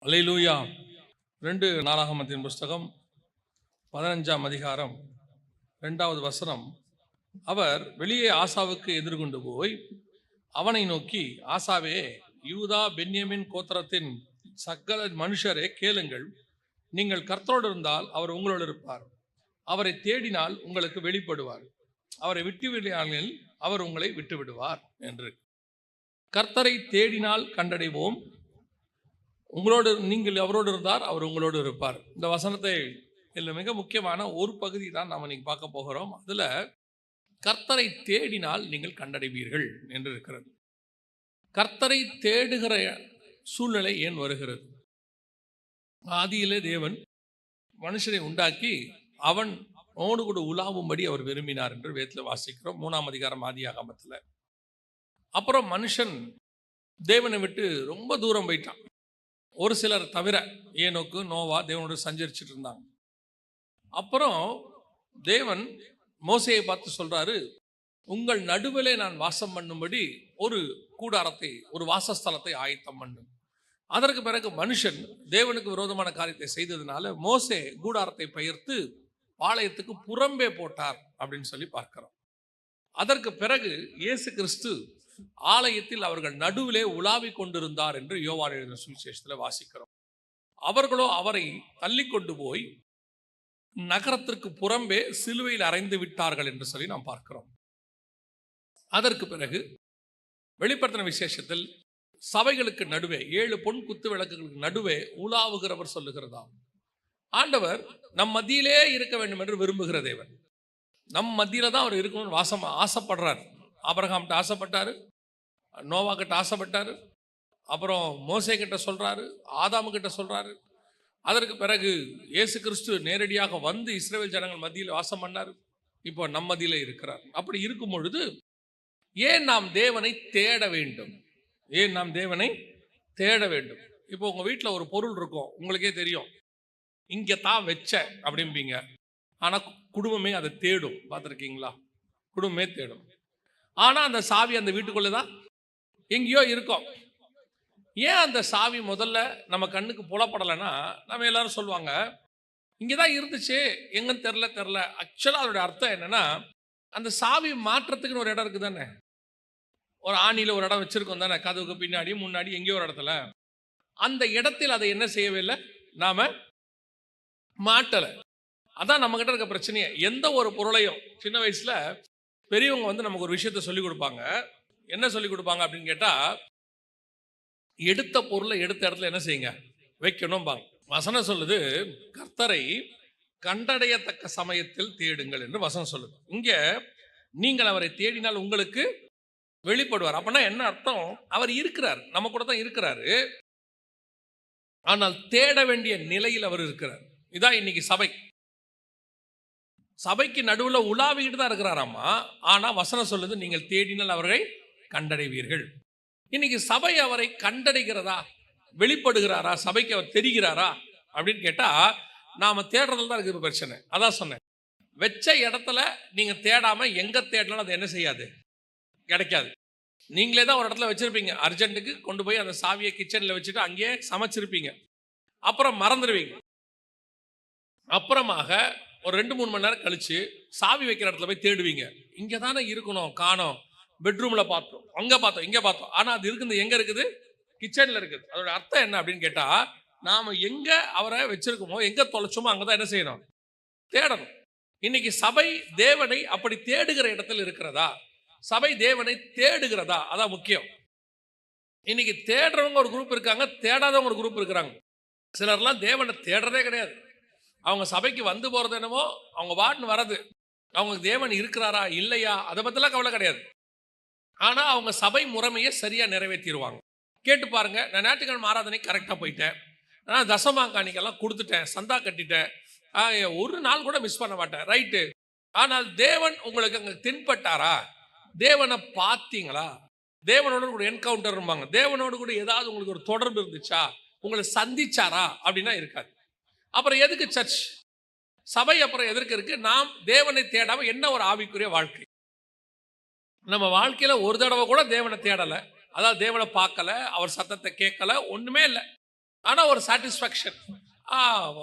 அல்லேலூயா. 2 நாளாகமத்தின் புஸ்தகம் 15ஆம் அதிகாரம் 2வது வசனம். அவர் வெளியே ஆசாவுக்கு எதிர்கொண்டு போய் அவனை நோக்கி, ஆசாவே, யூதா பென்யமின் கோத்திரத்தின் சகல மனுஷரே கேளுங்கள். நீங்கள் கர்த்தரோடு இருந்தால் அவர் உங்களோடு இருப்பார். அவரை தேடினால் உங்களுக்கு வெளிப்படுவார். அவரை விட்டுவிடாமல் அவர் உங்களை விட்டு விடுவார் என்று. கர்த்தரை தேடினால் கண்டடைவோம். உங்களோடு நீங்கள் அவரோடு இருந்தார், அவர் உங்களோடு இருப்பார். இந்த வசனத்தை இதில் மிக முக்கியமான ஒரு பகுதி தான் நாம் இன்னைக்கு பார்க்க போகிறோம். அதில் கர்த்தரை தேடினால் நீங்கள் கண்டடைவீர்கள் என்று இருக்கிறது. கர்த்தரை தேடுகிற சூழ்நிலை ஏன் வருகிறது? ஆதியிலே தேவன் மனுஷனை உண்டாக்கி அவனோடு கூட உலாவும்படி அவர் விரும்பினார் என்று வேதத்தில் வாசிக்கிறோம். 3ஆம் அதிகாரம் ஆதியாகமத்தில். அப்புறம் மனுஷன் தேவனை விட்டு ரொம்ப தூரம் போயிட்டான். ஒரு சிலர் தவிர, ஏனோக்கு நோவா தேவனோடு சஞ்சரிச்சுட்டு இருந்தாங்க. அப்புறம் தேவன் மோசேயை பார்த்து சொல்றாரு, உங்கள் நடுவிலே நான் வாசம் பண்ணும்படி ஒரு கூடாரத்தை, ஒரு வாசஸ்தலத்தை ஆயத்தம் பண்ணும். அதற்கு பிறகு மனுஷன் தேவனுக்கு விரோதமான காரியத்தை செய்ததுனால மோசே கூடாரத்தை பெயர்த்து பாளையத்துக்கு புறம்பே போட்டார் அப்படின்னு சொல்லி பார்க்கிறோம். அதற்கு பிறகு இயேசு கிறிஸ்து ஆலயத்தில் அவர்கள் நடுவிலே உலாவிக் கொண்டிருந்தார் என்று யோவான் எழுதின சுவிசேஷத்தில் வாசிக்கிறோம். அவர்களோ அவரை தள்ளி கொண்டு போய் நகரத்திற்கு புறம்பே சிலுவையில் அறைந்து விட்டார்கள் என்று சொல்லி நாம் பார்க்கிறோம். அதற்கு பிறகு வெளிப்படுத்தின விசேஷத்தில் சபைகளுக்கு நடுவே 7 பொன் குத்து விளக்குகளுக்கு நடுவே உலாவுகிறவர் சொல்லுகிறதாம், ஆண்டவர் நம் மத்தியிலே இருக்க வேண்டும் என்று விரும்புகிற தேவன். நம் மத்தியில தான் அவர் இருக்கணும்னு ஆசைப்படுறார். ஆபிரகாம்கிட்ட ஆசைப்பட்டாரு, நோவா கிட்ட ஆசைப்பட்டாரு, அப்புறம் மோசே கிட்ட சொல்றாரு, ஆதாமு கிட்ட சொல்றாரு. அதற்கு பிறகு இயேசு கிறிஸ்து நேரடியாக வந்து இஸ்ரவேல் ஜனங்கள் மத்தியில் வாசம் பண்ணார். இப்போ நம் மத்தியில இருக்கிறார். அப்படி இருக்கும் பொழுது ஏன் நாம் தேவனை தேட வேண்டும்? ஏன் நாம் தேவனை தேட வேண்டும்? இப்போ உங்க வீட்டில் ஒரு பொருள் இருக்கும், உங்களுக்கே தெரியும், இங்கே தான் வச்ச அப்படிம்பீங்க. ஆனால் குடும்பமே அதை தேடும். பார்த்துருக்கீங்களா? குடும்பமே தேடும். ஆனால் அந்த சாவி அந்த வீட்டுக்குள்ளே தான் எங்கேயோ இருக்கும். ஏன் அந்த சாவி முதல்ல நம்ம கண்ணுக்கு புலப்படலைன்னா, நம்ம எல்லாரும் சொல்லுவாங்க, இங்கே தான் இருந்துச்சு, எங்கன்னு தெரில. ஆக்சுவலாக அதோட அர்த்தம் என்னன்னா, அந்த சாவி மாற்றத்துக்குன்னு ஒரு இடம் இருக்குது தானே. ஒரு ஆணியில் ஒரு இடம் வச்சிருக்கோம் தானே, கதவுக்கு பின்னாடி முன்னாடி எங்கேயோ ஒரு இடத்துல. அந்த இடத்தில் அதை என்ன செய்யவே இல்லை, நாம மாட்டலை. அதான் நம்ம கிட்ட இருக்க பிரச்சனையே. எந்த ஒரு பொருளையும் சின்ன வயசுல பெரியவங்க வந்து நமக்கு ஒரு விஷயத்த சொல்லிக் கொடுப்பாங்க. என்ன சொல்லிக் கொடுப்பாங்க அப்படின்னு கேட்டா, எடுத்த பொருளை எடுத்த இடத்துல என்ன செய்யுங்க, வைக்கணும் பாங்க. வசனம் சொல்லுது, கர்த்தரை கண்டடையத்தக்க சமயத்தில் தேடுங்கள் என்று வசனம் சொல்லுது. இங்க நீங்கள் அவரை தேடினால் உங்களுக்கு வெளிப்படுவார். அப்படின்னா என்ன அர்த்தம்? அவர் இருக்கிறார், நம்ம கூட தான் இருக்கிறாரு. ஆனால் தேட வேண்டிய நிலையில் அவர் இருக்கிறார். இதான் இன்னைக்கு சபைக்கு நடுவில் உலாவிக்கிட்டு தான் இருக்கிறாராமா. ஆனா வசனம் சொல்லுது, நீங்கள் தேடினால் அவரை கண்டடைவீர்கள். இன்னைக்கு சபை அவரை கண்டடைகிறதா, வெளிப்படுகிறாரா, சபைக்கு அவர் தெரிகிறாரா அப்படின்னு கேட்டா, நாம தேடுறதுல தான் இருக்கு பிரச்சனை. அதான் சொன்னேன், வச்ச இடத்துல நீங்க தேடாம எங்க தேடலாம் அது என்ன செய்யாது, கிடைக்காது. நீங்களே தான் ஒரு இடத்துல வச்சிருப்பீங்க, அர்ஜென்ட்டுக்கு கொண்டு போய் அந்த சாவியை கிச்சன்ல வச்சுட்டு அங்கேயே சமைச்சிருப்பீங்க. அப்புறம் மறந்துடுவீங்க. அப்புறமாக ஒரு 2-3 மணி நேரம் கழிச்சு சாவி வைக்கிற இடத்துல போய் தேடுவீங்க. இங்கே தானே இருக்கணும், காணோம். பெட்ரூம்ல பார்த்தோம், அங்கே பார்த்தோம், இங்கே பார்த்தோம். ஆனால் அது இருக்குது எங்கே இருக்குது? கிச்சனில் இருக்குது. அதோட அர்த்தம் என்ன அப்படின்னு கேட்டால், நாம் எங்கே அவரை வச்சிருக்கோமோ, எங்கே தொலைச்சோமோ அங்கே தான் என்ன செய்யணும், தேடணும். இன்னைக்கு சபை தேவனை அப்படி தேடுகிற இடத்துல இருக்கிறதா? சபை தேவனை தேடுகிறதா? அதான் முக்கியம். இன்னைக்கு தேடுறவங்க ஒரு குரூப் இருக்காங்க, தேடாதவங்க ஒரு குரூப் இருக்கிறாங்க. சிலர்லாம் தேவனை தேடுறதே கிடையாது. அவங்க சபைக்கு வந்து போறது என்னமோ, அவங்க வாட்டுன்னு வர்றது, அவங்க தேவன் இருக்கிறாரா இல்லையா அதை பத்திலாம் கவலை கிடையாது. ஆனா அவங்க சபை முறைமையை சரியா நிறைவேற்றிடுவாங்க. கேட்டு பாருங்க, நான் ஞாயிற்றுக்கிழமை ஆராதனை கரெக்டா போயிட்டேன், நான் தசமாங்காணிக்கெல்லாம் கொடுத்துட்டேன், சந்தா கட்டிட்டேன், ஒரு நாள் கூட மிஸ் பண்ண மாட்டேன், ரைட்டு. ஆனால் தேவன் உங்களுக்கு அங்க தென்பட்டாரா? தேவனை பார்த்தீங்களா? தேவனோடு கூட என்கவுண்டர் இருப்பாங்க, தேவனோடு கூட ஏதாவது உங்களுக்கு ஒரு தொடர்பு இருந்துச்சா, உங்களை சந்திச்சாரா அப்படின்னா இருக்காது. அப்புறம் எதுக்கு சர்ச், சபை அப்புறம் எதற்கு இருக்கு? நாம் தேவனை தேடாம என்ன ஒரு ஆவிக்குரிய வாழ்க்கை? நம்ம வாழ்க்கையில ஒரு தடவை கூட தேவனை தேடலை, அதாவது தேவனை பார்க்கல, அவர் சத்தத்தை கேட்கல, ஒண்ணுமே இல்லை. ஆனால் ஒரு சாட்டிஸ்ஃபேக்ஷன். ஆ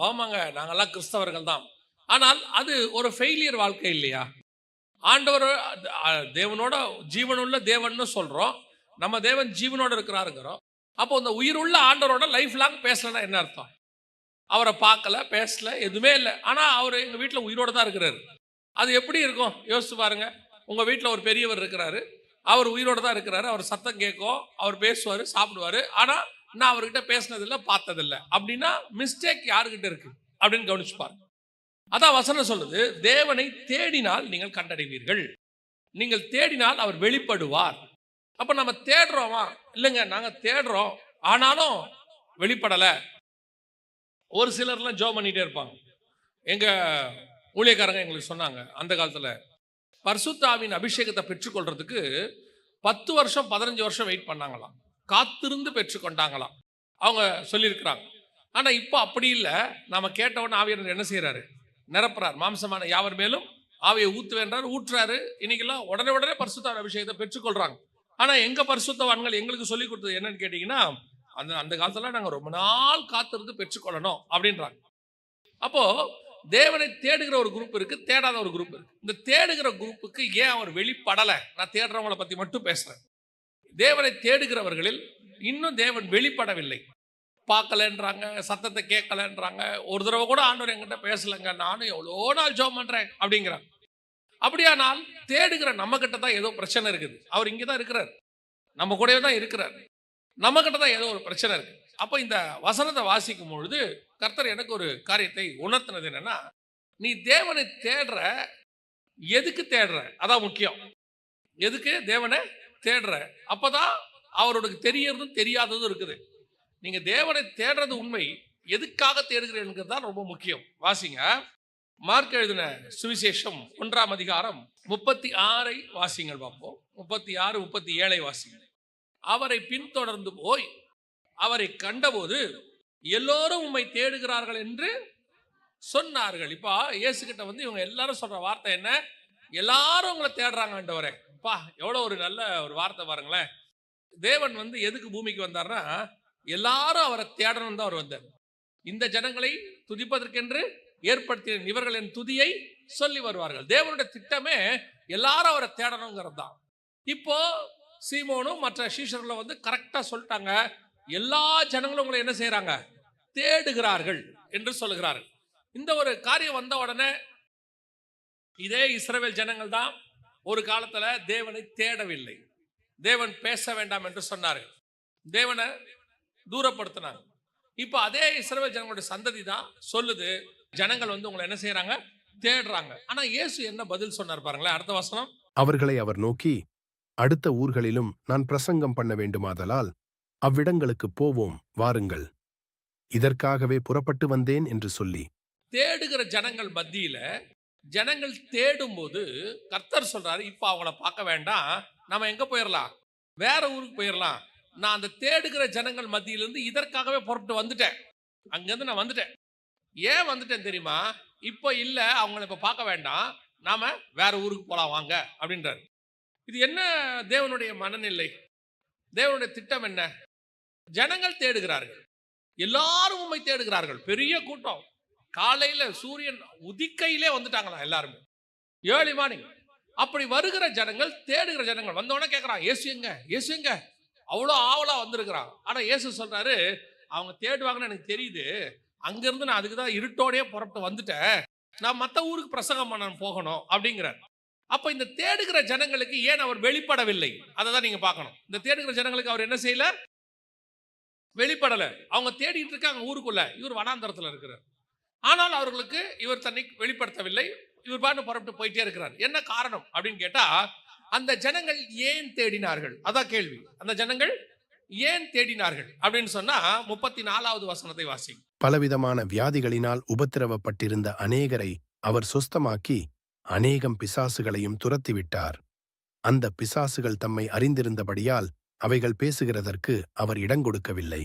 ஆமாங்க, நாங்கெல்லாம் கிறிஸ்தவர்கள் தான். ஆனால் அது ஒரு ஃபெயிலியர் வாழ்க்கை இல்லையா? ஆண்டவர் தேவனோட ஜீவனுள்ள தேவன்னு சொல்கிறோம். நம்ம தேவன் ஜீவனோட இருக்கிறாருங்கிறோம். அப்போ இந்த உயிருள்ள ஆண்டவரோட லைஃப் லாங் பேசலைன்னா என்ன அர்த்தம்? அவரை பார்க்கல, பேசல, எதுவுமே இல்லை. ஆனால் அவர் எங்கள் வீட்டில் உயிரோடு தான் இருக்கிறாரு. அது எப்படி இருக்கும் யோசிச்சு பாருங்க. உங்கள் வீட்டில் ஒரு பெரியவர் இருக்கிறாரு, அவர் உயிரோடு தான் இருக்கிறாரு, அவர் சத்தம் கேட்கும், அவர் பேசுவார், சாப்பிடுவார். ஆனால் நான் அவர்கிட்ட பேசினதில்லை, பார்த்ததில்லை அப்படின்னா மிஸ்டேக் யாருக்கிட்ட இருக்கு அப்படின்னு கவனிச்சு பாருங்க. அதான் வசனம் சொல்லுது, தேவனை தேடினால் நீங்கள் கண்டடைவீர்கள், நீங்கள் தேடினால் அவர் வெளிப்படுவார். அப்போ நம்ம தேடுறோமா? இல்லைங்க, நாங்கள் தேடுறோம், ஆனாலும் வெளிப்படலை. ஒரு சிலர்லாம் ஜோம் பண்ணிகிட்டே இருப்பாங்க. எங்கள் ஊழியக்காரங்க எங்களுக்கு சொன்னாங்க, அந்த காலத்தில் பரிசுத்த ஆவியின் அபிஷேகத்தை பெற்றுக்கொள்றதுக்கு 10 வருஷம் 15 வருஷம் வெயிட் பண்ணாங்களாம், காத்திருந்து பெற்றுக்கொண்டாங்களாம் அவங்க சொல்லியிருக்கிறாங்க. ஆனால் இப்போ அப்படி இல்லை. நம்ம கேட்டவொன்னு ஆவியானவர் என்ன செய்கிறாரு? நிரப்புறார். மாம்சமான யாவர் மேலும் ஆவியை ஊற்றுவேன்றார், ஊற்றுறாரு. இன்னைக்கெல்லாம் உடனே பரிசுத்த அபிஷேகத்தை பெற்றுக்கொள்றாங்க. ஆனால் எங்கள் பரிசுத்தவான்கள் எங்களுக்கு சொல்லி கொடுத்தது என்னன்னு கேட்டிங்கன்னா, அந்த காலத்தில் நாங்கள் ரொம்ப நாள் காத்திருந்து பெற்றுக்கொள்ளணும் அப்படின்றாங்க. அப்போது தேவனை தேடுகிற ஒரு குரூப் இருக்கு, தேடாத ஒரு குரூப் இருக்கு. இந்த தேடுகிற குரூப்புக்கு ஏன் அவர் வெளிப்படலை? நான் தேடுறவங்களை பற்றி மட்டும் பேசுகிறேன். தேவனை தேடுகிறவர்களில் இன்னும் தேவன் வெளிப்படவில்லை. பார்க்கலன்றாங்க, சத்தத்தை கேட்கலன்றாங்க, ஒரு தடவை கூட ஆண்டவர் என்கிட்ட பேசலைங்க, நானும் எவ்வளோ நாள் ஜெபம் பண்ணுறேன் அப்படிங்கிறாங்க. அப்படியானால் தேடுகிற நம்ம கிட்ட தான் ஏதோ பிரச்சனை இருக்குது. அவர் இங்கே தான் இருக்கிறார், நம்ம கூடவே தான் இருக்கிறார், நம்ம கிட்ட தான் ஏதோ ஒரு பிரச்சனை இருக்கு. அப்போ இந்த வசனத்தை வாசிக்கும் பொழுது கர்த்தர் எனக்கு ஒரு காரியத்தை உணர்த்தினது என்னன்னா, நீ தேவனை தேடுற, எதுக்கு தேடுற? அதான் முக்கியம். எதுக்கு தேவனை தேடுற? அப்பதான் அவருக்கு தெரியறதும் தெரியாததும் இருக்குது. நீங்க தேவனை தேடுறது உண்மை, எதுக்காக தேடுகிறீர்கள் தான் ரொம்ப முக்கியம். வாசிங்க, மார்க் எழுதின சுவிசேஷம் 1ஆம் அதிகாரம் 36 வாசிங்கள் பார்ப்போம். 36, 37 வாசிங்க. அவரை பின்தொடர்ந்து போய் அவரை கண்டபோது எல்லோரும் உம்மை தேடுகிறார்கள் என்று சொன்னார்கள். இப்போ இயேசு கிட்ட வந்து இவங்க எல்லாரும் சொல்ற வார்த்தை என்ன? எல்லாரும் உங்களை தேடுறாங்க ஆண்டவரே. பா, எவ்வளோ ஒரு நல்ல ஒரு வார்த்தை பாருங்களேன். தேவன் வந்து எதுக்கு பூமிக்கு வந்தார்னா, எல்லாரும் அவரை தேடணும் தான் அவர் வந்தார். இந்த ஜனங்களை துதிப்பதற்கென்று ஏற்படுத்திய இவர்கள் என் துதியை சொல்லி வருவார்கள். தேவனுடைய திட்டமே எல்லாரும் அவரை தேடணுங்கிறது தான். இப்போ சீமோனும் மற்ற சீஷர்களும் வந்து கரெக்டா சொல்லிட்டாங்க, எல்லா ஜனங்களும் உங்களை என்ன செய்யறாங்க? தேடுகிறார்கள் என்று சொல்லுகிறார்கள். இந்த ஒரு காரியம் வந்த உடனே இதே இஸ்ரவேல் ஜனங்கள் தான் ஒரு காலத்துல தேவனை தேடவில்லை, தேவன் பேச வேண்டாம் என்று சொன்னார்கள், தேவனை தூரப்படுத்தினாங்க. இப்போ அதே இஸ்ரவேல் ஜனங்களுடைய சந்ததி தான் சொல்லுது, ஜனங்கள் வந்து உங்களை என்ன செய்யறாங்க? தேடுறாங்க. ஆனா இயேசு என்ன பதில் சொன்னார் பாருங்களேன், அடுத்த வசனம். அவர்களை அவர் நோக்கி, அடுத்த ஊர்களிலும் நான் பிரசங்கம் பண்ண வேண்டுமாதலால் அவ்விடங்களுக்கு போவோம், வாருங்கள், இதற்காகவே புறப்பட்டு வந்தேன் என்று சொல்லி. தேடுகிற ஜனங்கள் மத்தியில ஜனங்கள் தேடும் போது கர்த்தர் சொல்றாரு, இப்ப அவங்கள பார்க்க வேண்டாம், நம்ம எங்க போயிடலாம்? வேற ஊருக்கு போயிடலாம். நான் அந்த தேடுகிற ஜனங்கள் மத்தியிலிருந்து இதற்காகவே புறப்பட்டு வந்துட்டேன், அங்கிருந்து நான் வந்துட்டேன். ஏன் வந்துட்டேன் தெரியுமா? இப்போ இல்ல, அவங்கள இப்ப பார்க்க வேண்டாம், நாம வேற ஊருக்கு போலாம் வாங்க அப்படின்றாரு. இது என்ன தேவனுடைய மனநிலை? தேவனுடைய திட்டம் என்ன? ஜனங்கள் தேடுகிறார்கள், எல்லாரும் உண்மை தேடுகிறார்கள். பெரிய கூட்டம், காலையில சூரியன் உதிக்கையிலே வந்துட்டாங்களா எல்லாருமே, ஏர்லி மார்னிங். அப்படி வருகிற ஜனங்கள், தேடுகிற ஜனங்கள் வந்தோடனே கேட்கறான், இயேசு எங்க? இயேசு எங்க? அவ்வளோ ஆவலா வந்திருக்கிறான். ஆனா இயேசு சொல்றாரு, அவங்க தேடுவாங்கன்னு எனக்கு தெரியுது, அங்கிருந்து நான் அதுக்கு தான் இருட்டோடயே புறப்பட்டு வந்துட்டேன், நான் மற்ற ஊருக்கு பிரசங்கம் பண்ண போகணும் அப்படிங்கிறார். அப்ப இந்த தேடுகிற ஜனங்களுக்கு ஏன் அவர் வெளிப்படவில்லை? அதை தான் நீங்க பார்க்கணும். இந்த தேடுகிற ஜனங்களுக்கு அவர் என்ன செய்யல? வெளிப்படல. அவங்க தேடிட்டு இருக்காங்க ஊருக்குள்ள, இவர் வனாந்தரத்தில் இருக்கிறார். ஆனால் அவர்களுக்கு இவர் தன்னை வெளிப்படுத்தவில்லை, இவர் பாட்டு புறப்பட்டு போயிட்டே இருக்கிறார். என்ன காரணம் அப்படின்னு கேட்டா, அந்த ஜனங்கள் ஏன் தேடினார்கள்? அதான் கேள்வி. அந்த ஜனங்கள் ஏன் தேடினார்கள் அப்படின்னு சொன்னா 34வது வசனத்தை வாசி. பலவிதமான வியாதிகளினால் உபத்திரவப்பட்டிருந்த அநேகரை அவர் சுஸ்தமாக்கி அநேகம் பிசாசுகளையும் துரத்திவிட்டார். அந்த பிசாசுகள் தம்மை அறிந்திருந்தபடியால் அவைகள் பேசுகிறதற்கு அவர் இடங்கொடுக்கவில்லை.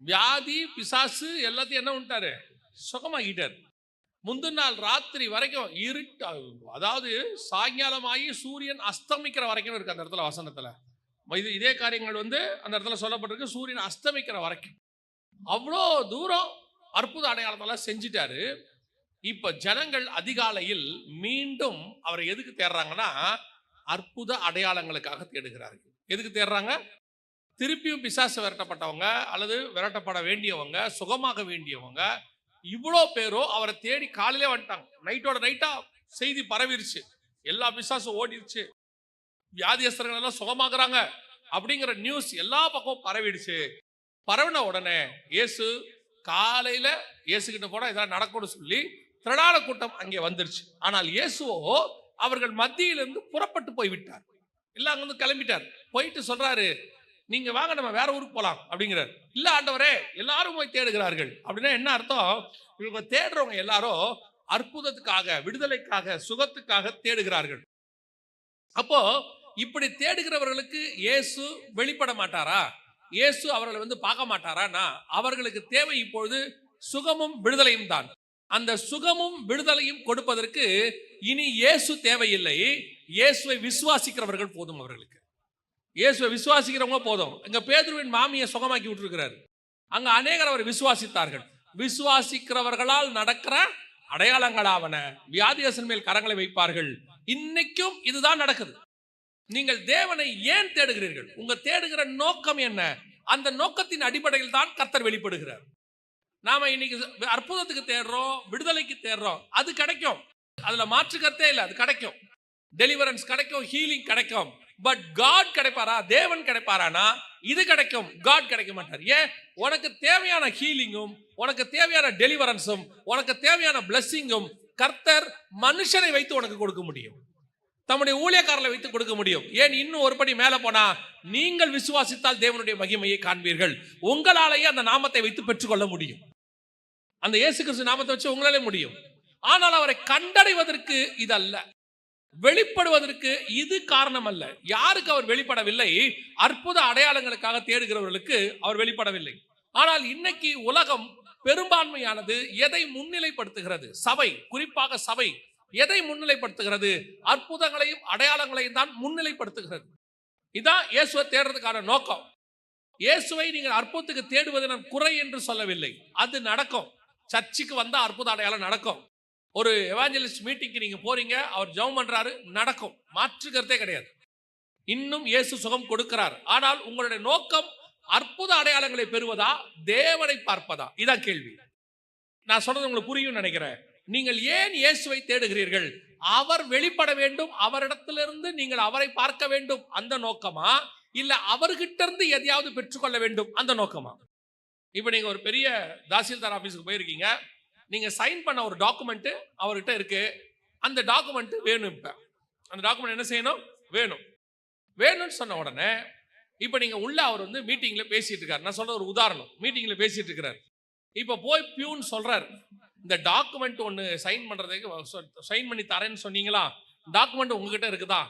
வியாதி பிசாசு எல்லாத்தையும் என்ன பண்ணிட்டாரு? சுகமாகிட்டார். முந்தின நாள் ராத்திரி வரைக்கும் இருட்டு, அதாவது சாயங்காலமாகி சூரியன் அஸ்தமிக்கிற வரைக்கும் இருக்கு அந்த இடத்துல வசனத்துல. இதே காரியங்கள் வந்து அந்த இடத்துல சொல்லப்பட்டிருக்கு, சூரியன் அஸ்தமிக்கிற வரைக்கும். அவ்வளோ தூரம் அற்புத அடையாளத்தெல்லாம் செஞ்சிட்டாரு. இப்ப ஜனங்கள் அதிகாலையில் மீண்டும் அவரை எதுக்கு தேடுறாங்கன்னா, அற்புத அடையாளங்களுக்காக தேடுகிறார்கள். எதுக்கு தேடுறாங்க? திருப்பியும் பிசாசு விரட்டப்பட்டவங்க அல்லது விரட்டப்பட வேண்டியவங்க, சுகமாக வேண்டியவங்க இவ்வளோ பேரோ அவரை தேடி காலையிலே வந்துட்டாங்க. நைட்டோட நைட்டா செய்தி பரவிருச்சு, எல்லா பிசாசும் ஓடிருச்சு, வியாதியஸ்தர்கள் எல்லாம் சுகமாகறாங்க அப்படிங்கிற நியூஸ் எல்லா பக்கமும் பரவிடுச்சு. பரவின உடனே இயேசு காலையில இயேசு கிட்ட போனா இதெல்லாம் நடக்கும்னு சொல்லி திரளான கூட்டம் அங்கே வந்துருச்சு. ஆனால் இயேசுவோ அவர்கள் மத்தியிலிருந்து புறப்பட்டு போய்விட்டார். எல்லாம் அங்கிருந்து கிளம்பிட்டார். போயிட்டு சொல்றாரு, நீங்க வாங்க நம்ம வேற ஊருக்கு போலாம் அப்படிங்கிறார். இல்ல ஆண்டவரே, எல்லாரும் போய் தேடுகிறார்கள். அப்படின்னா என்ன அர்த்தம்? இவங்க தேடுறவங்க எல்லாரும் அற்புதத்துக்காக, விடுதலைக்காக, சுகத்துக்காக தேடுகிறார்கள். அப்போ இப்படி தேடுகிறவர்களுக்கு இயேசு வெளிப்பட மாட்டாரா? இயேசு அவர்களை பார்க்க மாட்டாரா? அவர்களுக்கு தேவை இப்பொழுது சுகமும் விடுதலையும் தான். அந்த சுகமும் விடுதலையும் கொடுப்பதற்கு இனி இயேசு தேவையில்லை. இயேசுவை விசுவாசிக்கிறவர்கள் போதும். அவர்களுக்கு இயேசுவை விசுவாசிக்கிறவங்க போதும். இங்க பேதுருவின் மாமியை சுகமாக்கி விட்டுருக்கிறார். அங்க அநேகர் அவர் விசுவாசித்தார்கள். விசுவாசிக்கிறவர்களால் நடக்கிற அடையாளங்களாவன வியாதியஸ்தர் மேல் கரங்களை வைப்பார்கள். இன்னைக்கும் இதுதான் நடக்குது. நீங்கள் தேவனை ஏன் தேடுகிறீர்கள்? உங்க தேடுகிற நோக்கம் என்ன? அந்த நோக்கத்தின் அடிப்படையில் தான் கர்த்தர் வெளிப்படுகிறார். நாம இன்னைக்கு அற்புதத்துக்கு தேடுறோம், விடுதலைக்கு தேடுறோம், அது கிடைக்கும், அதுல மாற்று கருத்தே இல்லை, அது கிடைக்கும். டெலிவரன்ஸ் கிடைக்கும், ஹீலிங் கிடைக்கும். பட் காட் கிடைப்பாரா? தேவன் கிடைப்பாரானா? இது கிடைக்கும், காட் கிடைக்க மாட்டார். ஏன்? உனக்கு தேவையான ஹீலிங்கும், உனக்கு தேவையான டெலிவரன்ஸும், உனக்கு தேவையான பிளஸ்ஸிங்கும் கர்த்தர் மனுஷனை வைத்து உனக்கு கொடுக்க முடியும், தம்முடைய ஊழியக்காரர்களை வைத்து கொடுக்க முடியும். ஏன்? இன்னும் ஒரு படி மேல போனா, நீங்கள் விசுவாசித்தால் தேவனுடைய மகிமையை காண்பீர்கள். உங்களாலேயே அந்த நாமத்தை வைத்து பெற்றுக்கொள்ள முடியும். அந்த இயேசு கிறிஸ்து நாமத்தை வச்சு உங்களாலே முடியும். ஆனால் அவரை கண்டடைவதற்கு இது அல்ல, வெளிப்படுவதற்கு இது காரணம் அல்ல. யாருக்கு அவர் வெளிப்படவில்லை? அற்புத அடையாளங்களுக்காக தேடுகிறவர்களுக்கு அவர் வெளிப்படவில்லை. ஆனால் இன்னைக்கு உலகம் பெரும்பான்மையானது எதை முன்னிலைப்படுத்துகிறது? சபை, குறிப்பாக சபை எதை முன்னிலைப்படுத்துகிறது? அற்புதங்களையும் அடையாளங்களையும் தான் முன்னிலைப்படுத்துகிறது. இதான் இயேசுவை தேடுறதுக்கான நோக்கம். இயேசுவை நீங்கள் அற்புதத்துக்கு தேடுவது நான் குறை என்று சொல்லவில்லை, அது நடக்கும். சர்ச்சுக்கு வந்தா அற்புத அடையாளம் நடக்கும். ஒரு எவாஞ்சலிஸ்ட் மீட்டிங்க்கு நீங்க போறீங்க, அவர் ஜெபம் பண்றாரு, நடக்கும், மாற்றுக்கிறதே கிடையாது. இன்னும் இயேசு சுகம் கொடுக்கிறார். ஆனால் உங்களுடைய நோக்கம் அற்புத அடையாளங்களை பெறுவதா, தேவனை பார்ப்பதா? இதான் கேள்வி. நான் சொல்றது உங்களுக்கு புரியும் நினைக்கிறேன். நீங்கள் ஏன் இயேசுவை தேடுகிறீர்கள்? அவர் வெளிப்பட வேண்டும், அவரிடத்திலிருந்து நீங்கள் அவரை பார்க்க வேண்டும், அந்த நோக்கமா? இல்ல அவர்கிட்ட இருந்து எதையாவது பெற்றுக்கொள்ள வேண்டும், அந்த நோக்கமா? இப்ப நீங்க ஒரு பெரிய தாசில்தார் ஆபீஸுக்கு போயிருக்கீங்க, நீங்க சைன் பண்ண ஒரு டாக்குமெண்ட் அவர்கிட்ட இருக்கு, அந்த டாக்குமெண்ட் வேணும். இப்ப அந்த டாக்குமெண்ட் என்ன செய்யணும்? வேணும். வேணும்னு சொன்ன உடனே இப்ப நீங்க உள்ள அவர் மீட்டிங்ல பேசிட்டு இருக்காரு. நான் சொல்ற ஒரு உதாரணம், மீட்டிங்ல பேசிட்டு இருக்கிறார். இப்ப போய் பியூன் சொல்றாரு, இந்த டாக்குமெண்ட் ஒன்னு சைன் பண்றதுக்கு சைன் பண்ணி தரேன்னு சொன்னீங்களா, டாக்குமெண்ட் உங்ககிட்ட இருக்குதா?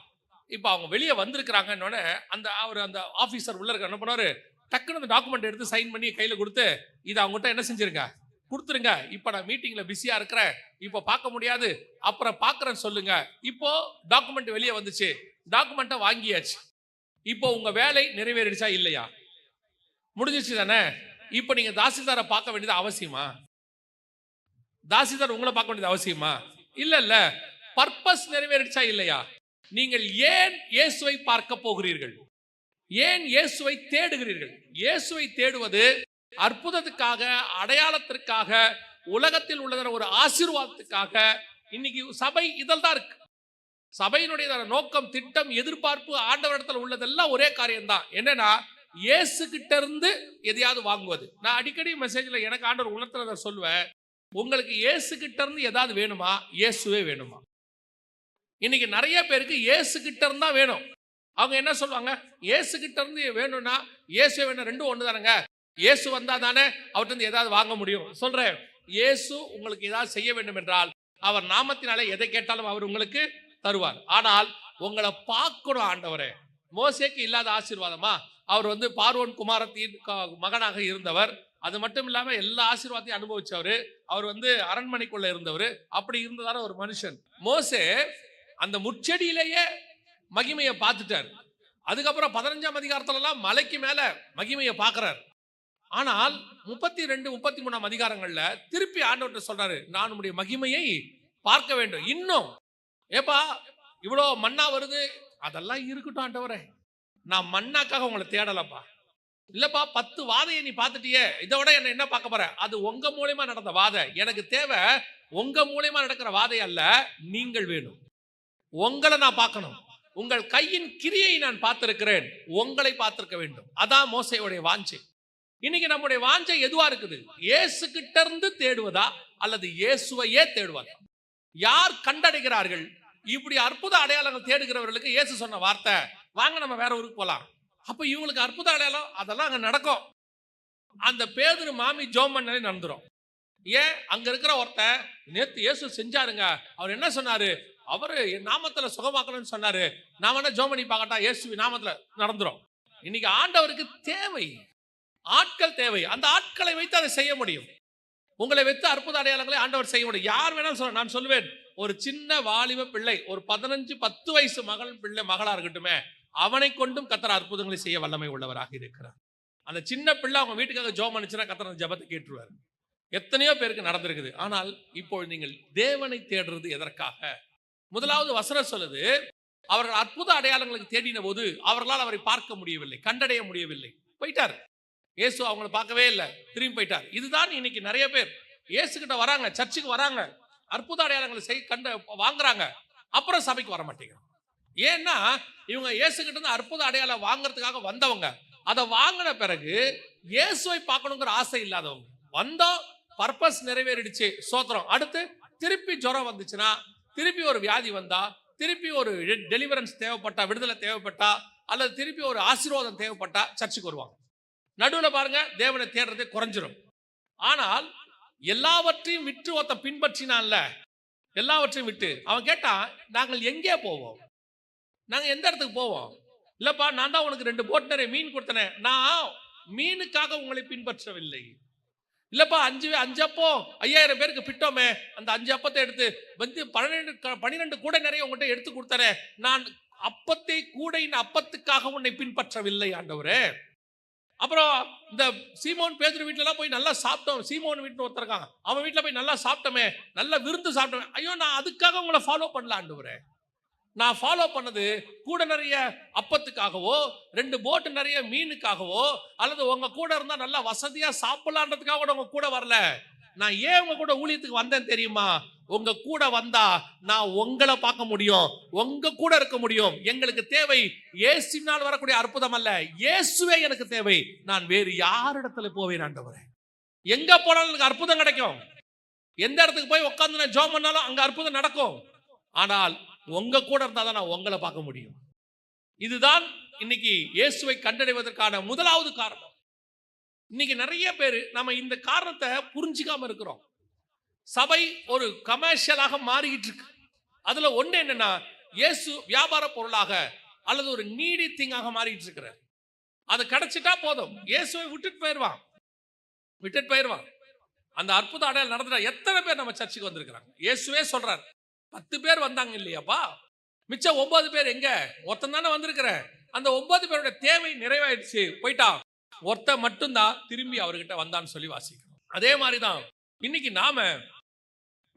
இப்ப அவங்க வெளியே வந்திருக்கிறாங்க. அந்த ஆபீசர் உள்ள இருக்க என்ன பண்ணுவாரு, டக்குன்னு அந்த டாக்குமெண்ட் எடுத்து சைன் பண்ணி கையில கொடுத்து, இதை அவங்ககிட்ட என்ன செஞ்சிருங்க, கொடுத்துருங்க. இப்ப நான் மீட்டிங்ல பிஸியா இருக்கிறேன், இப்ப பார்க்க முடியாது, அப்புறம் பார்க்கறேன்னு சொல்லுங்க. இப்போ டாக்குமெண்ட் வெளியே வந்துச்சு, டாக்குமெண்ட்டை வாங்கியாச்சு. இப்போ உங்க வேலை நிறைவேறிடுச்சா இல்லையா? முடிஞ்சிச்சு தானே? இப்போ நீங்க தாசில்தாரை பார்க்க வேண்டியது அவசியமா? தாசில்தார் உங்களை பார்க்க வேண்டியது அவசியமா? இல்ல. பர்பஸ் நிறைவேறிடுச்சா இல்லையா? நீங்கள் ஏன் இயேசுவை பார்க்க போகிறீர்கள்? ஏன் இயேசுவை தேடுகிறீர்கள்? இயேசுவை தேடுவது அற்புதத்துக்காக, அடையாளத்திற்காக, உலகத்தில் உள்ள ஒரு ஆசீர்வாதத்துக்காக. இன்னைக்கு சபை இதில் தான் இருக்கு. சபையினுடைய நோக்கம், திட்டம், எதிர்பார்ப்பு ஆண்டவரிடத்தில் உள்ளதெல்லாம் ஒரே காரியம்தான். என்னன்னா, இயேசு கிட்ட இருந்து எதையாவது வாங்குவது. நான் அடிக்கடி மெசேஜ்ல எனக்கு ஆண்டவர் உணர்த்துறத சொல்லுவேன், உங்களுக்கு இயேசு கிட்ட இருந்து ஏதாவது வேணுமா? இயேசுவே வேணுமா? இன்னைக்கு நிறைய பேருக்கு இயேசு கிட்ட இருந்தா வேணும். அவங்க என்ன சொல்லுவாங்க, இயேசு கிட்ட இருந்து வேணும்னா இயேசுவே வேணும், ரெண்டும் ஒண்ணு தானங்க. இயேசு வந்தா தானே அவர்கிட்ட இருந்து ஏதாவது வாங்க முடியும். சொல்றேன், இயேசு உங்களுக்கு ஏதாவது செய்ய வேண்டும் என்றால் அவர் நாமத்தினாலே எதை கேட்டாலும் அவர் உங்களுக்கு தருவார். ஆனால் உங்களை பார்க்கணும் ஆண்டவரே. மோசேக்கு இல்லாத ஆசீர்வாதமா? அவர் பார்வோன் குமாரத்தின் மகனாக இருந்தவர். அது மட்டும் இல்லாம எல்லா ஆசீர்வாதத்தையும் அனுபவிச்சவர். அவர் அரண்மனைக்குள்ள இருந்தவர். அப்படி இருந்ததான ஒரு மனுஷன். மோசே அந்த முச்செடியிலேயே மகிமையை பார்த்துட்டார். அதுக்கப்புறம் 15ஆம் அதிகாரத்துல எல்லாம் மலைக்கு மேல மகிமையை பார்க்கிறார். ஆனால் 32, 33 அதிகாரங்கள்ல திருப்பி ஆண்டவர்கிட்ட சொல்றாரு, நான் உம்முடைய மகிமையை பார்க்க வேண்டும். இன்னும் ஏப்பா இவ்வளோ மன்னா வருது, அதெல்லாம் இருக்கட்டும் ஆண்டவரே, நான் மன்னாக்காக உங்களை தேடலப்பா. இல்லப்பா 10 வாதையை நீ பார்த்துட்டியே, இதை விட என்ன பார்க்க போற? அது உங்க மூலியமா நடந்த வாதை. எனக்கு தேவை உங்க மூலியமா நடக்கிற வாதை அல்ல, நீங்கள் வேணும். உங்களை நான் பார்க்கணும். உங்கள் கையின் கிரியை நான் பார்த்திருக்கிறேன், உங்களை பார்த்திருக்க வேண்டும். அதான் மோசேயுடைய வாஞ்சை. இன்னைக்கு நம்முடைய வாஞ்சை எதுவா இருக்குது? இயேசு கிட்ட இருந்து தேடுவதா அல்லது இயேசுவையே தேடுவதா? யார் கண்டடைகிறார்கள்? இப்படி அற்புத அடையாளங்கள் தேடுகிறவர்களுக்கு இயேசு சொன்ன வார்த்தை, வாங்க நம்ம வேற ஊருக்கு போலாம். அப்ப இவங்களுக்கு அற்புத அடையாளம் அதெல்லாம் அங்க நடக்கும். அந்த பேதுரு மாமி ஜோம் பண்ணாலே நடந்துரும். ஏன்? அங்க இருக்கிற ஒருத்தன் நேத்து இயேசு செஞ்சாருங்க, அவர் என்ன சொன்னாரு? அவரு என் நாமத்துல சுகமாக்கணும்னு சொன்னாரு, நான் வேணா ஜோம் பண்ணி பார்க்கட்டா? இயேசு நாமத்துல நடந்துரும். இன்னைக்கு ஆண்டவருக்கு தேவை, ஆட்கள் தேவை. அந்த ஆட்களை வைத்து அதை செய்ய முடியும். உங்களை வைத்து அற்புத அடையாளங்களை ஆண்டவர் செய்ய முடியும். யார் வேணாலும் சொல்ல, நான் சொல்லுவேன், ஒரு சின்ன வாலிப பிள்ளை, ஒரு 15-10 வயசு மகளா இருக்கட்டுமே, அவனை கொண்டும் கர்த்தர் அற்புதங்களை செய்ய வல்லமை உள்ளவராக இருக்கிறார். அந்த சின்ன பிள்ளை அவங்க வீட்டுக்காக ஜெபம் பண்ணுச்சுன்னா கர்த்தர் அந்த ஜெபத்தை கேட்டுருவார். எத்தனையோ பேருக்கு நடந்திருக்குது. ஆனால் இப்போ நீங்கள் தேவனை தேடுறது எதற்காக? முதலாவது வசனம் சொல்லுது, அவர்கள் அற்புத அடையாளங்களுக்கு தேடின போது அவர்களால் அவரை பார்க்க முடியவில்லை, கண்டடைய முடியவில்லை, போயிட்டார். இயேசு அவங்களை பார்க்கவே இல்லை, திரும்பி போயிட்டார். இதுதான் இன்னைக்கு நிறைய பேர் இயேசு கிட்ட வராங்க, சர்ச்சுக்கு வராங்க, அற்புத அடையாளங்களை வாங்குறாங்க, அப்புறம் சபைக்கு வர மாட்டேங்கிறாங்க. ஏன்னா இவங்க இயேசு கிட்ட இருந்து அற்புத அடையாளம் வாங்குறதுக்காக வந்தவங்க, அதை வாங்கின பிறகு இயேசுவை பார்க்கணுங்கிற ஆசை இல்லாதவங்க. வந்தோம், பர்பஸ் நிறைவேறிடுச்சு, சோத்திரம். அடுத்து திருப்பி ஜுரம் வந்துச்சுன்னா, திருப்பி ஒரு வியாதி வந்தா, திருப்பி ஒரு டெலிவரன்ஸ் தேவைப்பட்டா, விடுதலை தேவைப்பட்டா, அல்லது திருப்பி ஒரு ஆசீர்வாதம் தேவைப்பட்டா சர்ச்சுக்கு வருவாங்க. நடுவில் பாருங்க தேவனை தேடுறதே குறைஞ்சிரும். ஆனால் எல்லாவற்றையும் விட்டு ஒருத்த பின்பற்றினான்ல, எல்லாவற்றையும் விட்டு அவன் கேட்டான், நாங்கள் எங்கே போவோம்? நாங்க எந்த இடத்துக்கு போவோம்? இல்லப்பா, நான் தான் உனக்கு 2 போட் நிறைய மீன் கொடுத்தனே, நான் மீனுக்காக உங்களை பின்பற்றவில்லை. இல்லப்பா 5 அப்போ 5000 பேருக்கு பிட்டோமே, அந்த 5 அப்பத்தை எடுத்து வந்து 12 கூடை நிறைய உங்கள்கிட்ட எடுத்து கொடுத்தனே, நான் அப்பத்தை கூடையின் அப்பத்துக்காக உன்னை பின்பற்றவில்லை ஆண்டவரே. அப்புறம் இந்த சீமோன் பேதுரு வீட்டுல போய் நல்லா சாப்பிட்டோம், சீமோன் வீட்டுல ஒருத்தருக்காங்க, அவன் வீட்டுல போய் நல்லா சாப்பிட்டோமே, நல்ல விருந்து சாப்பிட்டோமே, ஐயோ நான் அதுக்காக உங்களை ஃபாலோ பண்ணல ஆண்டவரே. நான் ஃபாலோ பண்ணது கூட நிறைய அப்பத்துக்காகவோ 2 போட்டு நிறைய மீனுக்காகவோ, அல்லது உங்க கூட இருந்தா நல்லா வசதியா சாப்பிடலான்றதுக்காக கூட உங்க கூட வரல. நான் ஏன் உங்க கூட ஊழியத்துக்கு வந்தேன் தெரியுமா? உங்க கூட வந்தா நான் உங்களை பார்க்க முடியும், உங்க கூட இருக்க முடியும். எங்களுக்கு தேவை இயேசுவினால் வரக்கூடிய அற்புதம் அல்ல, இயேசுவே எனக்கு தேவை. நான் வேறு யாரிடத்துல போவேன் ஆண்டவரே? எங்க போனாலும் எனக்கு அற்புதம் கிடைக்கும். எந்த இடத்துக்கு போய் உட்கார்ந்து நான் ஜெபம் பண்ணாலும் அங்க அற்புதம் நடக்கும். ஆனால் உங்க கூட இருந்தா தான் நான் உங்களை பார்க்க முடியும். இதுதான் இன்னைக்கு இயேசுவை கண்டடைவதற்கான முதலாவது காரணம். இன்னைக்கு நிறைய பேர் நம்ம இந்த காரணத்தை புரிஞ்சிக்காம இருக்கிறோம். சபை ஒரு கமர்ஷியலாக மாறிக்கிட்டு இருக்கு. அதுல ஒண்ணு என்னன்னா, இயேசு வியாபார பொருளாக அல்லது ஒரு நீடி திங்காக மாறிட்டு இருக்கிறார். அது கிடைச்சிட்டா போதும், இயேசுவை விட்டுட்டு போயிடுவான். அந்த அற்புத அடையாளம் நடந்துட்டா எத்தனை பேர் நம்ம சர்ச்சுக்கு வந்திருக்கிறாங்க? இயேசுவே சொல்றார், 10 பேர் வந்தாங்க இல்லையாப்பா, மிச்சம் 9 பேர் எங்க? ஒருத்தன் தானே வந்திருக்கிற. அந்த 9 பேருடைய தேவை நிறைவாயிடுச்சு, போயிட்டான். ஒருத்தன் மட்டும்தான் திரும்பி அவர்கிட்ட வந்தான்னு சொல்லி வாசிக்கிறோம். அதே மாதிரிதான் இன்னைக்கு நாம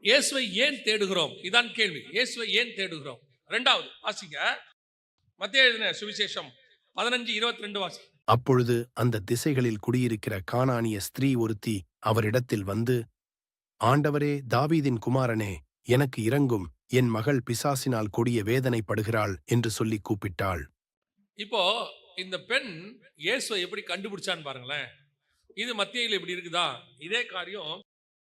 இயேசுவை ஏன் தேடுகிறோம்? இதான் கேள்வி. இயேசுவை ஏன் தேடுகிறோம்? 2வது வாசிங்க, மத்தேயு எழுதின சுவிசேஷம் 15:22 வாசி. அப்பொழுது அந்த திசைகளில் குடியிருக்கிற கானானிய ஸ்திரீ ஒருத்தி அவரிடத்தில் வந்து, ஆண்டவரே, தாவீதின் குமாரனே, எனக்கு இரங்கும், என் மகள் பிசாசினால் கொடிய வேதனைப்படுகிறாள் என்று சொல்லி கூப்பிட்டாள். இப்போ இந்த பெண் இயேசுவை எப்படி கண்டுபிடிச்சான்னு பாருங்களேன். இது மத்தேயுல இப்படி இருக்குதா? இதே காரியம்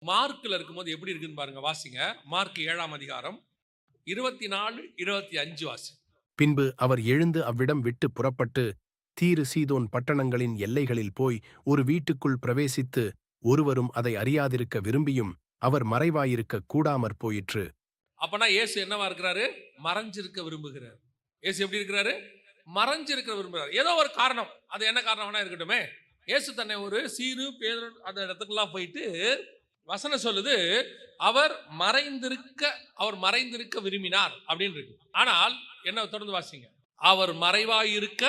மார்க்ல இருக்கும்போது எப்படி இருக்குன்னு பாருங்க, வாசிங்க. மார்க் 7ஆம் அதிகாரம் 24-25 வாசி. பின்பு அவர் எழுந்து அவ்விடம் விட்டு புறப்பட்டு தீரு சீதோன் பட்டணங்களின் எல்லைகளில் போய் ஒரு வீட்டுக்குள் பிரவேசித்து ஒருவரும் அதை அறியாதிருக்க விரும்பியும் அவர் மறைவாயிருக்க கூடாமற் போயிற்று. அப்பனா இயேசு என்னவா இருக்கிறாரு? மறைஞ்சிருக்க விரும்புகிறார். இயேசு எப்படி இருக்கிறாரு? மறைஞ்சிருக்க விரும்புகிறார். ஏதோ ஒரு காரணம், அது என்ன காரணம்னா இருக்கட்டுமே. இயேசு தன்னை ஒரு சீரு பேரு அந்த இடத்துக்கெல்லாம் போயிட்டு வசனம் சொல்லுது, அவர் மறைந்திருக்க விரும்பினார் அப்படின்னு இருக்கு. ஆனால் என்ன தொடர்ந்து வாசிங்க, அவர் மறைவாயிருக்க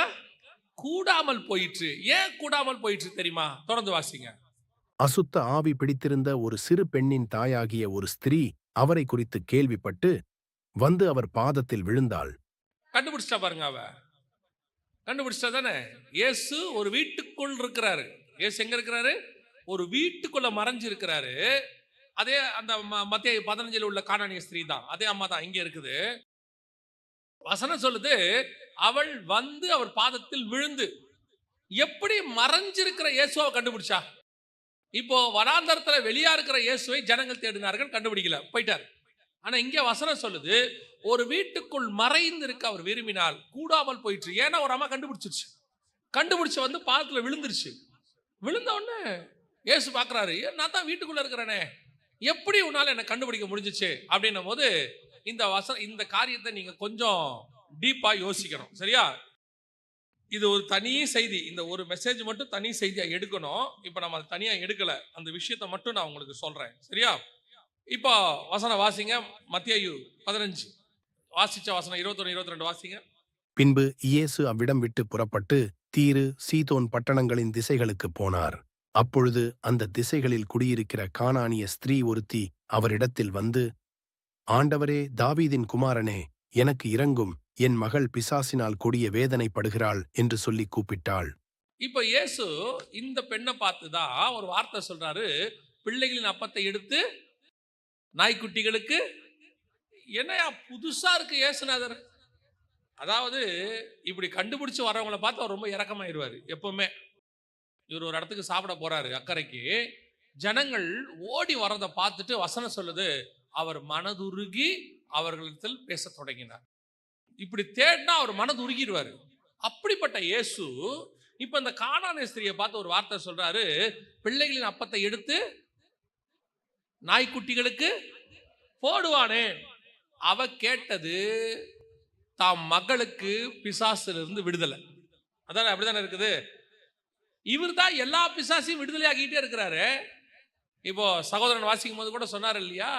கூடாமல் போயிற்று. ஏன் கூடாமல் போயிற்று தெரியுமா? தொடர்ந்து வாசிங்க. அசுத்த ஆவி பிடித்திருந்த ஒரு சிறு பெண்ணின் தாயாகிய ஒரு ஸ்திரீ அவரை குறித்து கேள்விப்பட்டு வந்து அவர் பாதத்தில் விழுந்தாள். கண்டுபிடிச்சிட்டா பாருங்க அவ. கண்டுபிடிச்சிட்டா தானே? இயேசு ஒரு வீட்டுக்குள் இருக்கிறாரு. இயேசு எங்க இருக்கிறாரு? ஒரு வீட்டுக்குள்ள மறைஞ்சு இருக்கிறாரு. அதே அந்த மத்தேயு 15 உள்ள கானானிய ஸ்திரீ தான். அதே அம்மா தான் இங்க இருக்குது. வசனம் சொல்லுது, அவள் வந்து அவர் பாதத்தில் விழுந்து. எப்படி மறைஞ்சிருக்கிற இயேசுவை கண்டுபிடிச்சா? இப்போ வனாந்தரத்துல வெளியா இருக்கிற இயேசுவை ஜனங்கள் தேடினார்கள், கண்டுபிடிக்கல, போயிட்டார். ஆனா இங்க வசனம் சொல்லுது, ஒரு வீட்டுக்குள் மறைந்து இருக்க அவர் விரும்பினால் கூடாமல் போயிற்று. ஏன்னா ஒரு அம்மா கண்டுபிடிச்சிருச்சு. கண்டுபிடிச்சு வந்து பாதத்துல விழுந்துருச்சு. விழுந்த உடனே இயேசு பார்க்கறாரு, நான் தான் வீட்டுக்குள்ள இருக்கிறேனே, எப்படி உன்னால என்ன கண்டுபிடிக்க முடிஞ்சிச்சு அப்படின்னும் போது இந்த காரியத்தை நீங்க கொஞ்சம் டீப்பா யோசிக்கணும். சரியா? இது ஒரு தனி செய்தி. இந்த ஒரு மெசேஜ் மட்டும் தனி செய்தியா எடுக்கணும். இப்ப நம்ம அதை தனியா எடுக்கல. அந்த விஷயத்தை மட்டும் நான் உங்களுக்கு சொல்றேன். சரியா? இப்போ வசனம் வாசிங்க. மத்தேயு 15 வாசிச்ச வசனம் 21 22 வாசிங்க. பின்பு இயேசு அவ்விடம் விட்டு புறப்பட்டு தீரு சீதோன் பட்டணங்களின் திசைகளுக்கு போனார். அப்பொழுது அந்த திசைகளில் குடியிருக்கிற கானானிய ஸ்திரீ ஒருத்தி அவரிடத்தில் வந்து, ஆண்டவரே, தாவீதின் குமாரனே, எனக்கு இரங்கும், என் மகள் பிசாசினால் கொடிய வேதனைப்படுகிறாள் என்று சொல்லி கூப்பிட்டாள். இப்போ இயேசு இந்த பெண்ணை பார்த்து தான் ஒரு வார்த்தை சொல்றாரு, பிள்ளைகளின் அப்பத்தை எடுத்து நாய்க்குட்டிகளுக்கு. என்னையா புதுசா இருக்கு இயேசுநாதர்? அதாவது இப்படி கண்டுபிடிச்சு வரவங்களை பார்த்து அவர் ரொம்ப இரக்கமாயிருவாரு எப்பவுமே. இவர் ஒரு இடத்துக்கு சாப்பிட போறாரு அக்கறைக்கு. ஜனங்கள் ஓடி வரதை பார்த்துட்டு வசனம் சொல்லுது, அவர் மனதுருகி அவர்களிடத்தில் பேச தொடங்கினார். இப்படி தேடினா அவர் மனது உருகிடுவாரு. அப்படிப்பட்ட இயேசு இப்ப இந்த கானானிய ஸ்திரியை பார்த்து ஒரு வார்த்தை சொல்றாரு, பிள்ளைகளின் அப்பத்தை எடுத்து நாய்க்குட்டிகளுக்கு போடுவானே. அவ கேட்டது தாம் மகளுக்கு பிசாசிலிருந்து விடுதலை. அதான் அப்படித்தானே இருக்குது. இவர் தான் எல்லா பிசாசையும் விடுதலை ஆகிட்டே இருக்கிறாரு. இப்போ சகோதரன் வாசிக்கும் போது கூட சொன்னார் இல்லையா,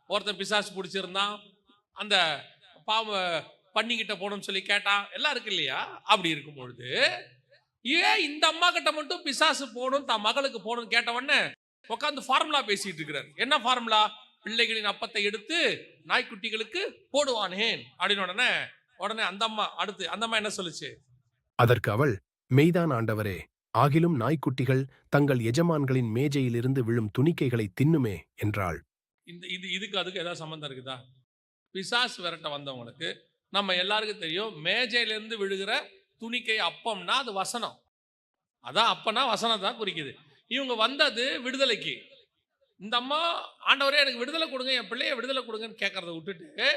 ஒருத்தன் பிசாசு பிடிச்சிருந்தான், அந்த பாவ பண்ணிக்கிட்ட போகணும்னு சொல்லி கேட்டான், எல்லாம் இருக்கு இல்லையா? அப்படி இருக்கும் பொழுது ஏன் இந்த அம்மா கிட்ட மட்டும் பிசாசு போகணும், தான் மகளுக்கு போகணும்னு கேட்டவொடனே உட்காந்து ஃபார்முலா பேசிட்டு இருக்கிறார். என்ன ஃபார்முலா? பிள்ளைகளின் அப்பத்தை எடுத்து நாய்க்குட்டிகளுக்கு போடுவானேன் அப்படின்னு. உடனே அந்த அம்மா என்ன சொல்லுச்சு? அதற்கு அவள், மெய்தான் ஆண்டவரே, ஆகிலும் நாய்க்குட்டிகள் தங்கள் எஜமான்களின் மேஜையிலிருந்து விழும் துணிக்கைகளை தின்னுமே என்றாள். இதுக்கு அதுக்கு ஏதாவது சம்பந்தம் இருக்குதா? பிசாசு விரட்ட வந்தவங்களுக்கு நம்ம எல்லாருக்கும் தெரியும், மேஜையிலிருந்து விழுகிற துணிக்கை அப்பம்னா அது வசனம். அதான் அப்பனா வசனம் தான் குறிக்குது. இவங்க வந்தது விடுதலைக்கு. இந்த அம்மா, ஆண்டவரே எனக்கு விடுதலை கொடுங்க, என் பிள்ளைய விடுதலை கொடுங்கன்னு கேட்கறத விட்டுட்டு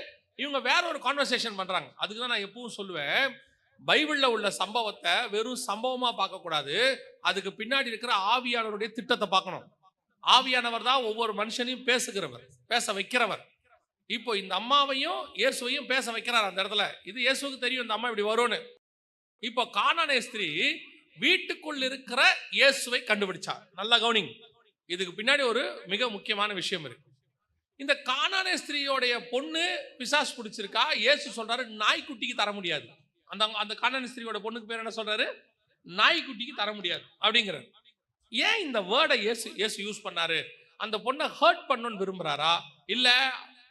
இவங்க வேற ஒரு கான்வர்சேஷன் பண்றாங்க. அதுக்கு தான் நான் எப்பவும் சொல்லுவேன், பைபிள்ல உள்ள சம்பவத்தை வெறும் சம்பவமா பார்க்கக்கூடாது, அதுக்கு பின்னாடி இருக்கிற ஆவியானவருடைய திட்டத்தை பார்க்கணும். ஆவியானவர் தான் ஒவ்வொரு மனுஷனையும் பேச வைக்கிறவர். இப்போ இந்த அம்மாவையும் இயேசுவையும் பேச வைக்கிறார் அந்த இடத்துல. இது இயேசுவுக்கு தெரியும் இந்த அம்மா இப்படி வரும்னு. இப்போ கானானிய ஸ்திரீ வீட்டுக்குள் இருக்கிற இயேசுவை கண்டுபிடிச்சா. நல்லா கவனிங்க, இதுக்கு பின்னாடி ஒரு மிக முக்கியமான விஷயம் இருக்கு. இந்த கானானிய ஸ்திரீயோடைய பொண்ணு பிசாசு பிடிச்சிருக்கா. இயேசு சொல்றாரு, நாய்க்குட்டிக்கு தர முடியாது. அந்த கானானிய ஸ்திரீயோட பொண்ணுக்கு பேர் என்ன சொல்றாரு? நாய்க்குட்டிக்கு தர முடியாது அப்படிங்கிறார். ஏன் இந்த வேர்டை இயேசு யூஸ் பண்ணாரு? அந்த பொண்ணை ஹர்ட் பண்ணணும்னு விரும்புறாரா, இல்ல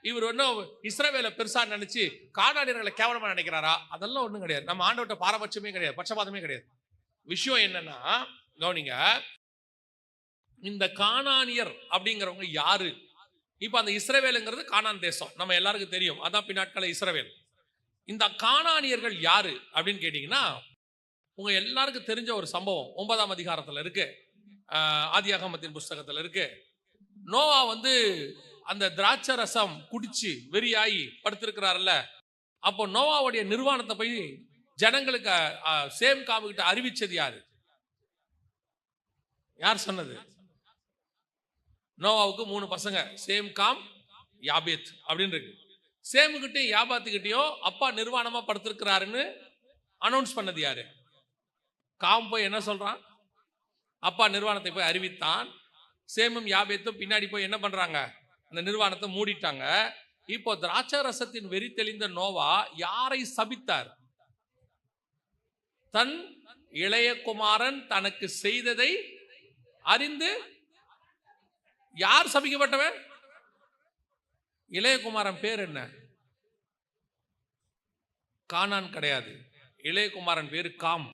இவர் ஒன்னும் இஸ்ரவேலை பெருசா நினைச்சு கானானியர்களை கேவலமா நினைக்கிறாரா? அதெல்லாம் ஒண்ணும் கிடையாது. நம்ம ஆண்டவர்ட்ட பாரபட்சமே கிடையாது, பட்சபாதமே கிடையாது. விஷயம் என்னன்னா கவனிங்க, இந்த கானானியர் அப்படிங்கிறவங்க யாரு? இப்ப அந்த இஸ்ரவேலுங்கிறது கானான் தேசம், நம்ம எல்லாருக்கும் தெரியும். அதான் பின்னாட்கள இஸ்ரவேல். இந்த கானானியர்கள் யாரு அப்படின்னு கேட்டீங்கன்னா, உங்க எல்லாருக்கும் தெரிஞ்ச ஒரு சம்பவம் 9ஆம் அதிகாரத்துல இருக்கு, ஆதியாகமத்தின் புஸ்தகத்துல இருக்கு. நோவா வந்து அந்த திராட்சை ரசம் குடிச்சு வெறியாயி படுத்திருக்கிறார்ல, அப்போ நோவாவுடைய நிர்வாணத்தை போய் ஜனங்களுக்கு சேம் காமுகிட்ட அறிவிச்சது யாரு? யார் சொன்னது? நோவாவுக்கு 3 பசங்க, சேம், காம், யாபேத் அப்படின்னு இருக்கு. சேமுகிட்டையும் யாபாத்துக்கிட்டையும் அப்பா நிர்வாணமா படுத்திருக்கிறாருன்னு அனௌன்ஸ் பண்ணது யாரு? காம் போய் என்ன சொல்றான்? அப்பா நிர்வாணத்தை போய் அறிவித்தான். சேமும் யாபேத்தும் பின்னாடி போய் என்ன பண்றாங்க? அந்த நிர்வாணத்தை மூடிட்டாங்க. இப்போ திராட்சை ரசத்தின் வெறி தெளிந்த நோவா யாரை சபித்தார்? தன் இளைய குமாரன் தனக்கு செய்ததை அறிந்து யார் சபிக்கப்பட்டவன்? இளையகுமாரன் பேர் என்ன? கானான் கிடையாது. இளையகுமாரன் பேரு காம்.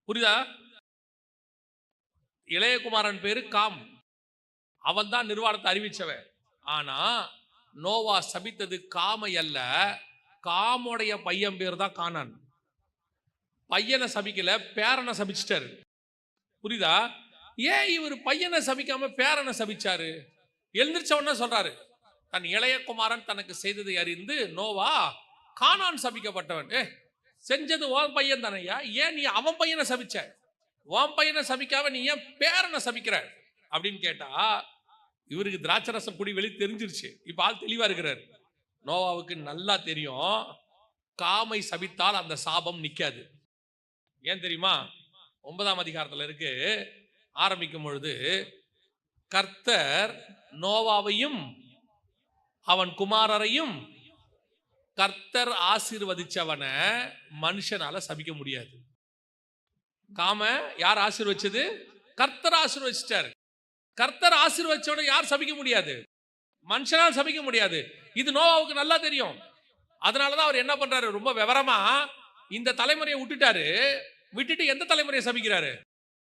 புரியுதா? இளையகுமாரன் பேரு காம். அவன் தான் நிர்வாணத்தை அறிவிச்சவன். ஆனா நோவா சபித்தது காமை அல்ல, காமுடைய பையன் பேர் தான் கானான். பையனை சபிக்கல, பேரனை சபிச்சிட்டாரு. புரியுதா? ஏன் இவர் பையனை சபிக்காம பேரனை சபிச்சாரு? எழுந்திரிச்சவன சொல்றாரு, தன் இளைய குமாரன் தனக்கு செய்ததை அறிந்து நோவா கானான் சபிக்கப்பட்டவன். செஞ்சது உன் பையன் தானையா, ஏன் நீ அவன் பையனை சபிச்ச? உன் பையனை சபிக்காம நீ ஏன் பேரனை சபிக்கிற அப்படின்னு கேட்டா, இவருக்கு திராட்சரசம் குடி வெளி தெரிஞ்சிருச்சு. இப்ப ஆள் தெளிவா இருக்கிறார். நோவாவுக்கு நல்லா தெரியும், காமை சபித்தால் அந்த சாபம் நிக்காது. ஏன் தெரியுமா? 9ஆம் அதிகாரத்தில் இருக்கு. ஆரம்பிக்கும் பொழுது, கர்த்தர் நோவாவையும் அவன் குமாரரையும் கர்த்தர் ஆசீர்வதிச்சவனை மனுஷனால சபிக்க முடியாது. காம யார் ஆசீர்வச்சது? கர்த்தர் ஆசீர்வதிச்சிட்டாரு. கர்த்தர் ஆசீர்வதிச்சவனை யார் சபிக்க முடியாது? மனுஷனால் சபிக்க முடியாது. இது நோவாவுக்கு நல்லா தெரியும். அதனாலதான் அவர் என்ன பண்றாரு, ரொம்ப விவரமா இந்த தலைமுறையை விட்டுட்டு எந்த தலைமுறையை சபிக்கிறாரு?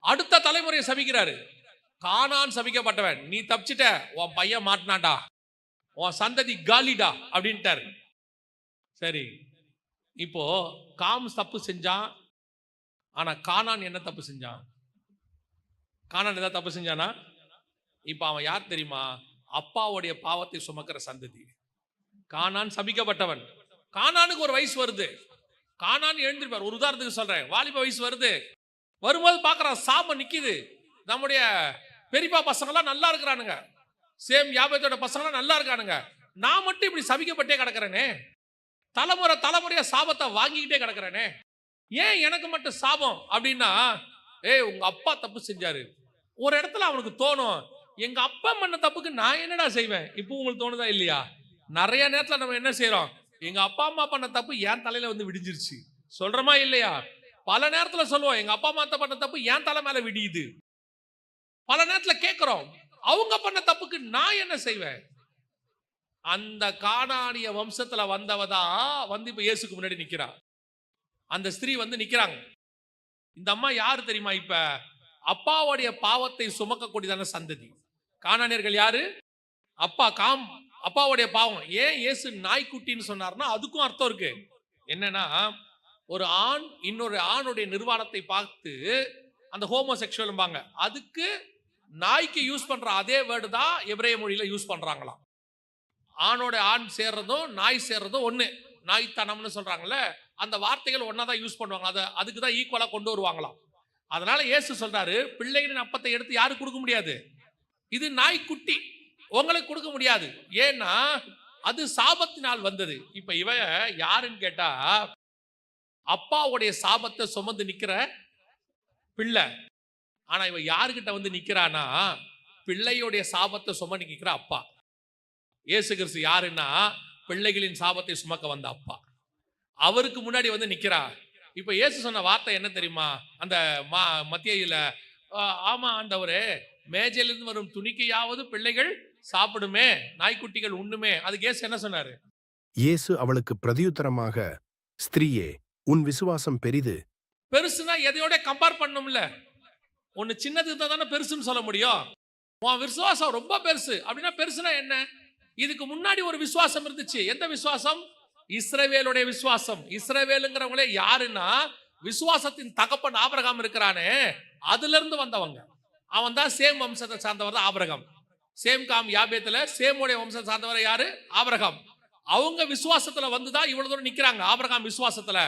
அடுத்த தலைமுறையை சபிக்கிறாரு. கானான் சபிக்கப்பட்டவன், நீ தப்பிச்சிட்ட, உன் பையன் மாட்டினாண்டா, உன் சந்ததி காலிடா அப்படின்ட்டாரு. சரி, இப்போ காம் தப்பு செஞ்சான். ஆனா கானான் என்ன தப்பு செஞ்சான்? கானான் ஏதாவது தப்பு செஞ்சானா? இப்ப அவன் யார் தெரியுமா? அப்பாவுடைய பாவத்தை சுமக்கிற சந்ததி. கானான் சபிக்கப்பட்டவன். கானானுக்கு ஒரு வயசு வருது. கானான் எழுந்திருப்பார். ஒரு உதாரணத்துக்கு சொல்றேன், வாலிப வயசு வருது. வரும்போது பாக்குறான் சாபம் நிக்குது. நம்முடைய பெரியப்பா பசங்களாம் நல்லா இருக்கிறானுங்க, சேம் யாபத்தோட பசங்களாம் நல்லா இருக்கானுங்க, நான் மட்டும் இப்படி சபிக்கப்பட்டே கிடக்கிறேனே, தலைமுறையா சாபத்தை வாங்கிக்கிட்டே கிடக்கிறேனே, ஏன் எனக்கு மட்டும் சாபம் அப்படின்னா, உங்க அப்பா தப்பு செஞ்சாரு. ஒரு இடத்துல அவனுக்கு தோணும், எங்க அப்பா பண்ண தப்புக்கு நான் என்னடா செய்வேன். இப்போ உங்களுக்கு தோணுதா இல்லையா? நிறைய நேரத்துல நம்ம என்ன செய்யறோம், எங்க அப்பா அம்மா பண்ண தப்பு என் தலையில வந்து விடிஞ்சிருச்சு சொல்றமா இல்லையா? பல நேரத்துல சொல்லுவோம், எங்க அப்பா அம்மா பண்ண தப்பு என் தலை மேல விடியுது. பல நேரத்துல கேட்கிறோம், அவங்க பண்ண தப்புக்கு நான் என்ன செய்வேன். அந்த கானானிய வம்சத்துல வந்தவதான் வந்து இப்ப இயேசுக்கு முன்னாடி நிக்கிறா. அந்த ஸ்திரீ வந்து நிக்கிறாங்க. இந்த அம்மா யாரு தெரியுமா? இப்ப அப்பாவுடைய பாவத்தை சுமக்கக்கூடியதான சந்ததி. கானானியர்கள் யாரு? அப்பா காம், அப்பாவுடைய பாவம். ஏன் இயேசு நாய்க்குட்டின்னு சொன்னார்னா அதுக்கும் அர்த்தம் இருக்கு. என்னன்னா, ஒரு ஆண் இன்னொரு ஆணுடைய நிர்வாணத்தை பார்த்து அந்த ஹோமோசெக்சுவல்பாங்க, அதுக்கு நாய்க்கு யூஸ் பண்ற அதே வேர்டு தான் எபிரேய மொழியில யூஸ் பண்றாங்களாம். ஆணோட ஆண் சேர்றதும் நாய் சேர்றதும் ஒண்ணு, நாய்த்தனம்னு சொல்றாங்கல்ல, அந்த வார்த்தைகள் ஒன்னாதான் யூஸ் பண்ணுவாங்க. அதுக்கு தான் ஈக்குவலா கொண்டு வருவாங்களாம். அதனால இயேசு சொல்றாரு, பிள்ளைகளின் அப்பத்தை எடுத்து யாருக்கு கொடுக்க முடியாது, இது நாய்க்குட்டி உங்களுக்கு கொடுக்க முடியாது. ஏன்னா அது சாபத்தினால் வந்தது. இப்ப இவ யாருன்னு கேட்டா, அப்பாவுடைய சாபத்தை சுமந்து நிக்கிற பிள்ளை. ஆனா இவ யாருக்கிட்ட வந்து நிக்கிறானா, பிள்ளையுடைய சாபத்தை சுமந்து நிக்கிற அப்பா. இயேசு கிறிஸ்து யாருன்னா, பிள்ளைகளின் சாபத்தை சுமக்க வந்த அப்பா. அவருக்கு முன்னாடி வந்து நிக்கிறா. இப்ப இயேசு சொன்ன வார்த்தை என்ன தெரியுமா? அந்த மத்தியில, ஆமா ஆண்டவரே, மேஜையிலிருந்து வரும் துணிக்கையாவது பிள்ளைகள் சாப்பிடுமே, நாய்க்குட்டிகள் உண்ணுமே. அதுக்கு இயேசு என்ன சொன்னாரு? இயேசு அவளுக்கு பிரதியுத்தரமாக, ஸ்திரீயே, உன் விசுவாசம் பெரிது. பெருசுனா எதையோட கம்பேர் பண்ணும்ல. ஒன்னு சின்னது தானே பெருசுன்னு சொல்ல முடியும். உன் விசுவாசம் ரொம்ப பெருசு அப்படின்னா பெருசுனா என்ன? இதுக்கு முன்னாடி ஒரு விசுவாசம் இருந்துச்சு. எந்த விசுவாசம்? இஸ்ரவேலுடைய விசுவாசம். இஸ்ரவேலுங்கிறவங்களே யாருன்னா, விசுவாசத்தின் தகப்பன் ஆபிரகாம் இருக்கிறானே, அதுல இருந்து வந்தவங்க. அவன் தான் சேம் வம்சத்தை சார்ந்தவர் தான் ஆபிரகாம். சேம் காம் யாபேத்துல சேமுடைய வம்சத்தை சார்ந்தவர் யாரு? ஆபிரகாம். அவங்க விசுவாசத்துல வந்துதான் இவ்வளவு தூரம் நிக்கிறாங்க. ஆபிரகாம் விசுவாசத்துல.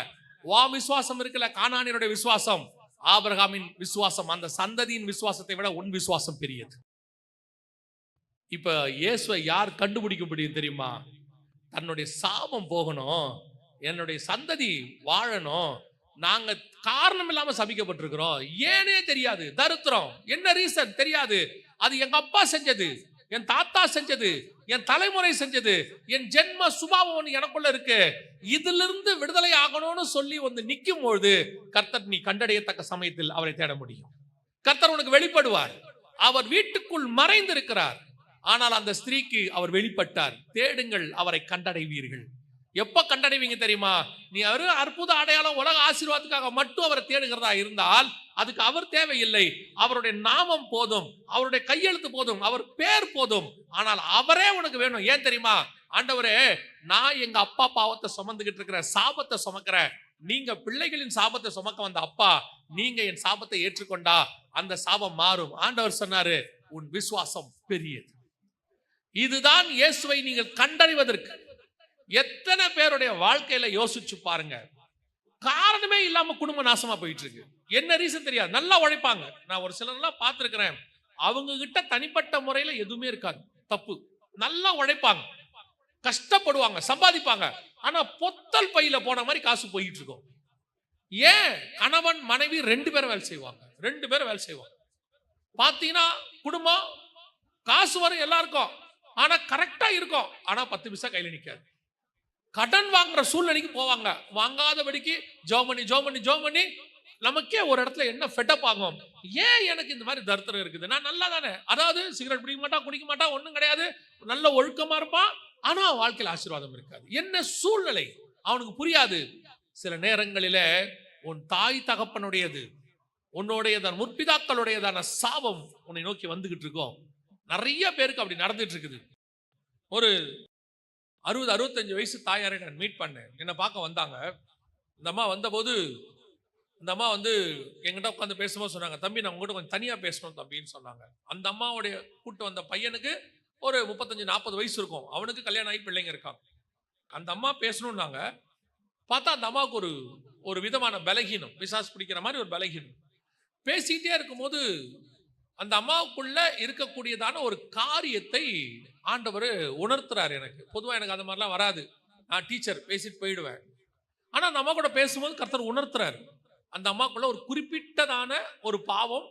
விசுவாசம் இருக்குல்ல, கானானியருடைய விசுவாசம், ஆபிரகாமின் விசுவாசம், அந்த சந்ததியின் விசுவாசத்தை விட உன் விசுவாசம் பெரியது. இப்ப இயேசுவை யார் கண்டுபிடிக்க முடியும் தெரியுமா? தன்னுடைய சாபம் போகணும், என்னுடைய சந்ததி வாழணும், நாங்க காரணம் இல்லாம சபிக்கப்பட்டிருக்கிறோம், ஏனே தெரியாது, தரித்திரம், என்ன ரீசன் தெரியாது, அது எங்க அப்பா செஞ்சது, என் தாத்தா செஞ்சது, என் தலைமுறை செஞ்சது, என் ஜென்ம சுபாவம் ஒன்று எனக்குள்ள இருக்கு, இதிலிருந்து விடுதலை ஆகணும்னு சொல்லி வந்து நிற்கும் பொழுது கர்த்தர் நீ கண்டடையத்தக்க சமயத்தில் அவரை தேட முடியும். கர்த்தர் உனக்கு வெளிப்படுவார். அவர் வீட்டுக்குள் மறைந்திருக்கிறார், ஆனால் அந்த ஸ்திரீக்கு அவர் வெளிப்பட்டார். தேடுங்கள், அவரை கண்டடைவீர்கள். எப்ப கண்டடைவீங்க தெரியுமா? நீ அற்புத அடையாளம் உலக ஆசீர்வாதத்துக்காக மட்டும் அவரை தேடுகிறதா இருந்தால் அதுக்கு அவர் தேவையில்லை. அவருடைய நாமம் போதும், அவருடைய கையெழுத்து போதும், அவர் பேர் போதும். ஆனால் அவரே உனக்கு வேணும். ஏன் தெரியுமா? ஆண்டவரே, நான் எங்க அப்பா பாவத்தை சுமந்துகிட்டு இருக்கிற சாபத்தை சுமக்கிறேன், நீங்க பிள்ளைகளின் சாபத்தை சுமக்க வந்த அப்பா, நீங்க என் சாபத்தை ஏற்றுக்கொண்டா அந்த சாபம் மாறும். ஆண்டவர் சொன்னாரு, உன் விசுவாசம் பெரியது. இதுதான் இயேசுவை நீங்கள் கண்டறிவதற்கு. எத்தனை பேருடைய வாழ்க்கையில யோசிச்சு பாருங்க, காரணமே இல்லாம குடும்ப நாசமா போயிட்டு இருக்கு. என்ன ரீசன் தெரியாது, நல்லா உழைப்பாங்க. நான் ஒரு சிலர்லாம் பார்த்திருக்கிறேன், அவங்க கிட்ட தனிப்பட்ட முறையில எதுவுமே இருக்காது, தப்பு. நல்லா உழைப்பாங்க, கஷ்டப்படுவாங்க, சம்பாதிப்பாங்க, ஆனா பொத்தல் பையில போன மாதிரி காசு போயிட்டு இருக்கும். ஏன்? கணவன் மனைவி 2 பேரும் வேலை செய்வாங்க, 2 பேரும் வேலை செய்வாங்க. பாத்தீங்கன்னா குடும்பம் காசு வரும் எல்லாருக்கும், ஆனா கரெக்டா இருக்கும், ஆனா 10 பைசா கையில நிக்காது. கடன் வாங்குற சூழ்நிலைக்கு போவாங்க. வாங்காதபடிக்கு ஜோம் பண்ணி நமக்கே ஒரு இடத்துல என்ன ஃபெட்டப் ஆகும். ஏன் எனக்கு இந்த மாதிரி தரித்திரம் இருக்குது? நான் நல்லா தானே, அதாவது சிகரெட் பிடிக்க மாட்டான், குடிக்க மாட்டான், ஒன்றும் கிடையாது, நல்ல ஒழுக்கமா இருப்பான், ஆனா வாழ்க்கையில் ஆசீர்வாதம் இருக்காது. என்ன சூழ்நிலை அவனுக்கு புரியாது. சில நேரங்களில உன் தாய் தகப்பனுடையது, உன்னுடையதான் முற்பிதாக்களுடையதான சாபம் உன்னை நோக்கி வந்துகிட்டு இருக்கோம். நிறைய பேருக்கு அப்படி நடந்துட்டு இருக்குது. ஒரு 60-65 வயசு தாயாரை நான் மீட் பண்ணேன். என்னை பார்க்க வந்தாங்க. இந்த அம்மா வந்தபோது இந்த அம்மா வந்து என்கிட்ட உட்காந்து பேசும்போது சொன்னாங்க, தம்பி நான் உங்கள்கிட்ட கொஞ்சம் தனியாக பேசணும் தம்பின்னு சொன்னாங்க. அந்த அம்மாவுடைய கூட்டு வந்த பையனுக்கு ஒரு 35-40 வயசு இருக்கும். அவனுக்கு கல்யாணம் ஆகி பிள்ளைங்க இருக்காங்க. அந்த அம்மா பேசணும்னாங்க. பார்த்தா அந்த அம்மாவுக்கு ஒரு விதமான பலகீனம், பிசாசு பிடிக்கிற மாதிரி ஒரு பலகீனம். பேசிக்கிட்டே இருக்கும்போது அந்த அம்மாவுக்குள்ள இருக்கக்கூடியதான ஒரு காரியத்தை ஆண்டவர் உணர்த்துறாரு. எனக்கு பொதுவாக எனக்கு அந்த மாதிரிலாம் வராது, நான் டீச்சர் பேசிட்டு போயிடுவேன். ஆனால் அந்த அம்மா கூட பேசும்போது கர்த்தர் உணர்த்துறாரு, அந்த அம்மாக்குள்ள ஒரு குறிப்பிட்டதான ஒரு பாவம்,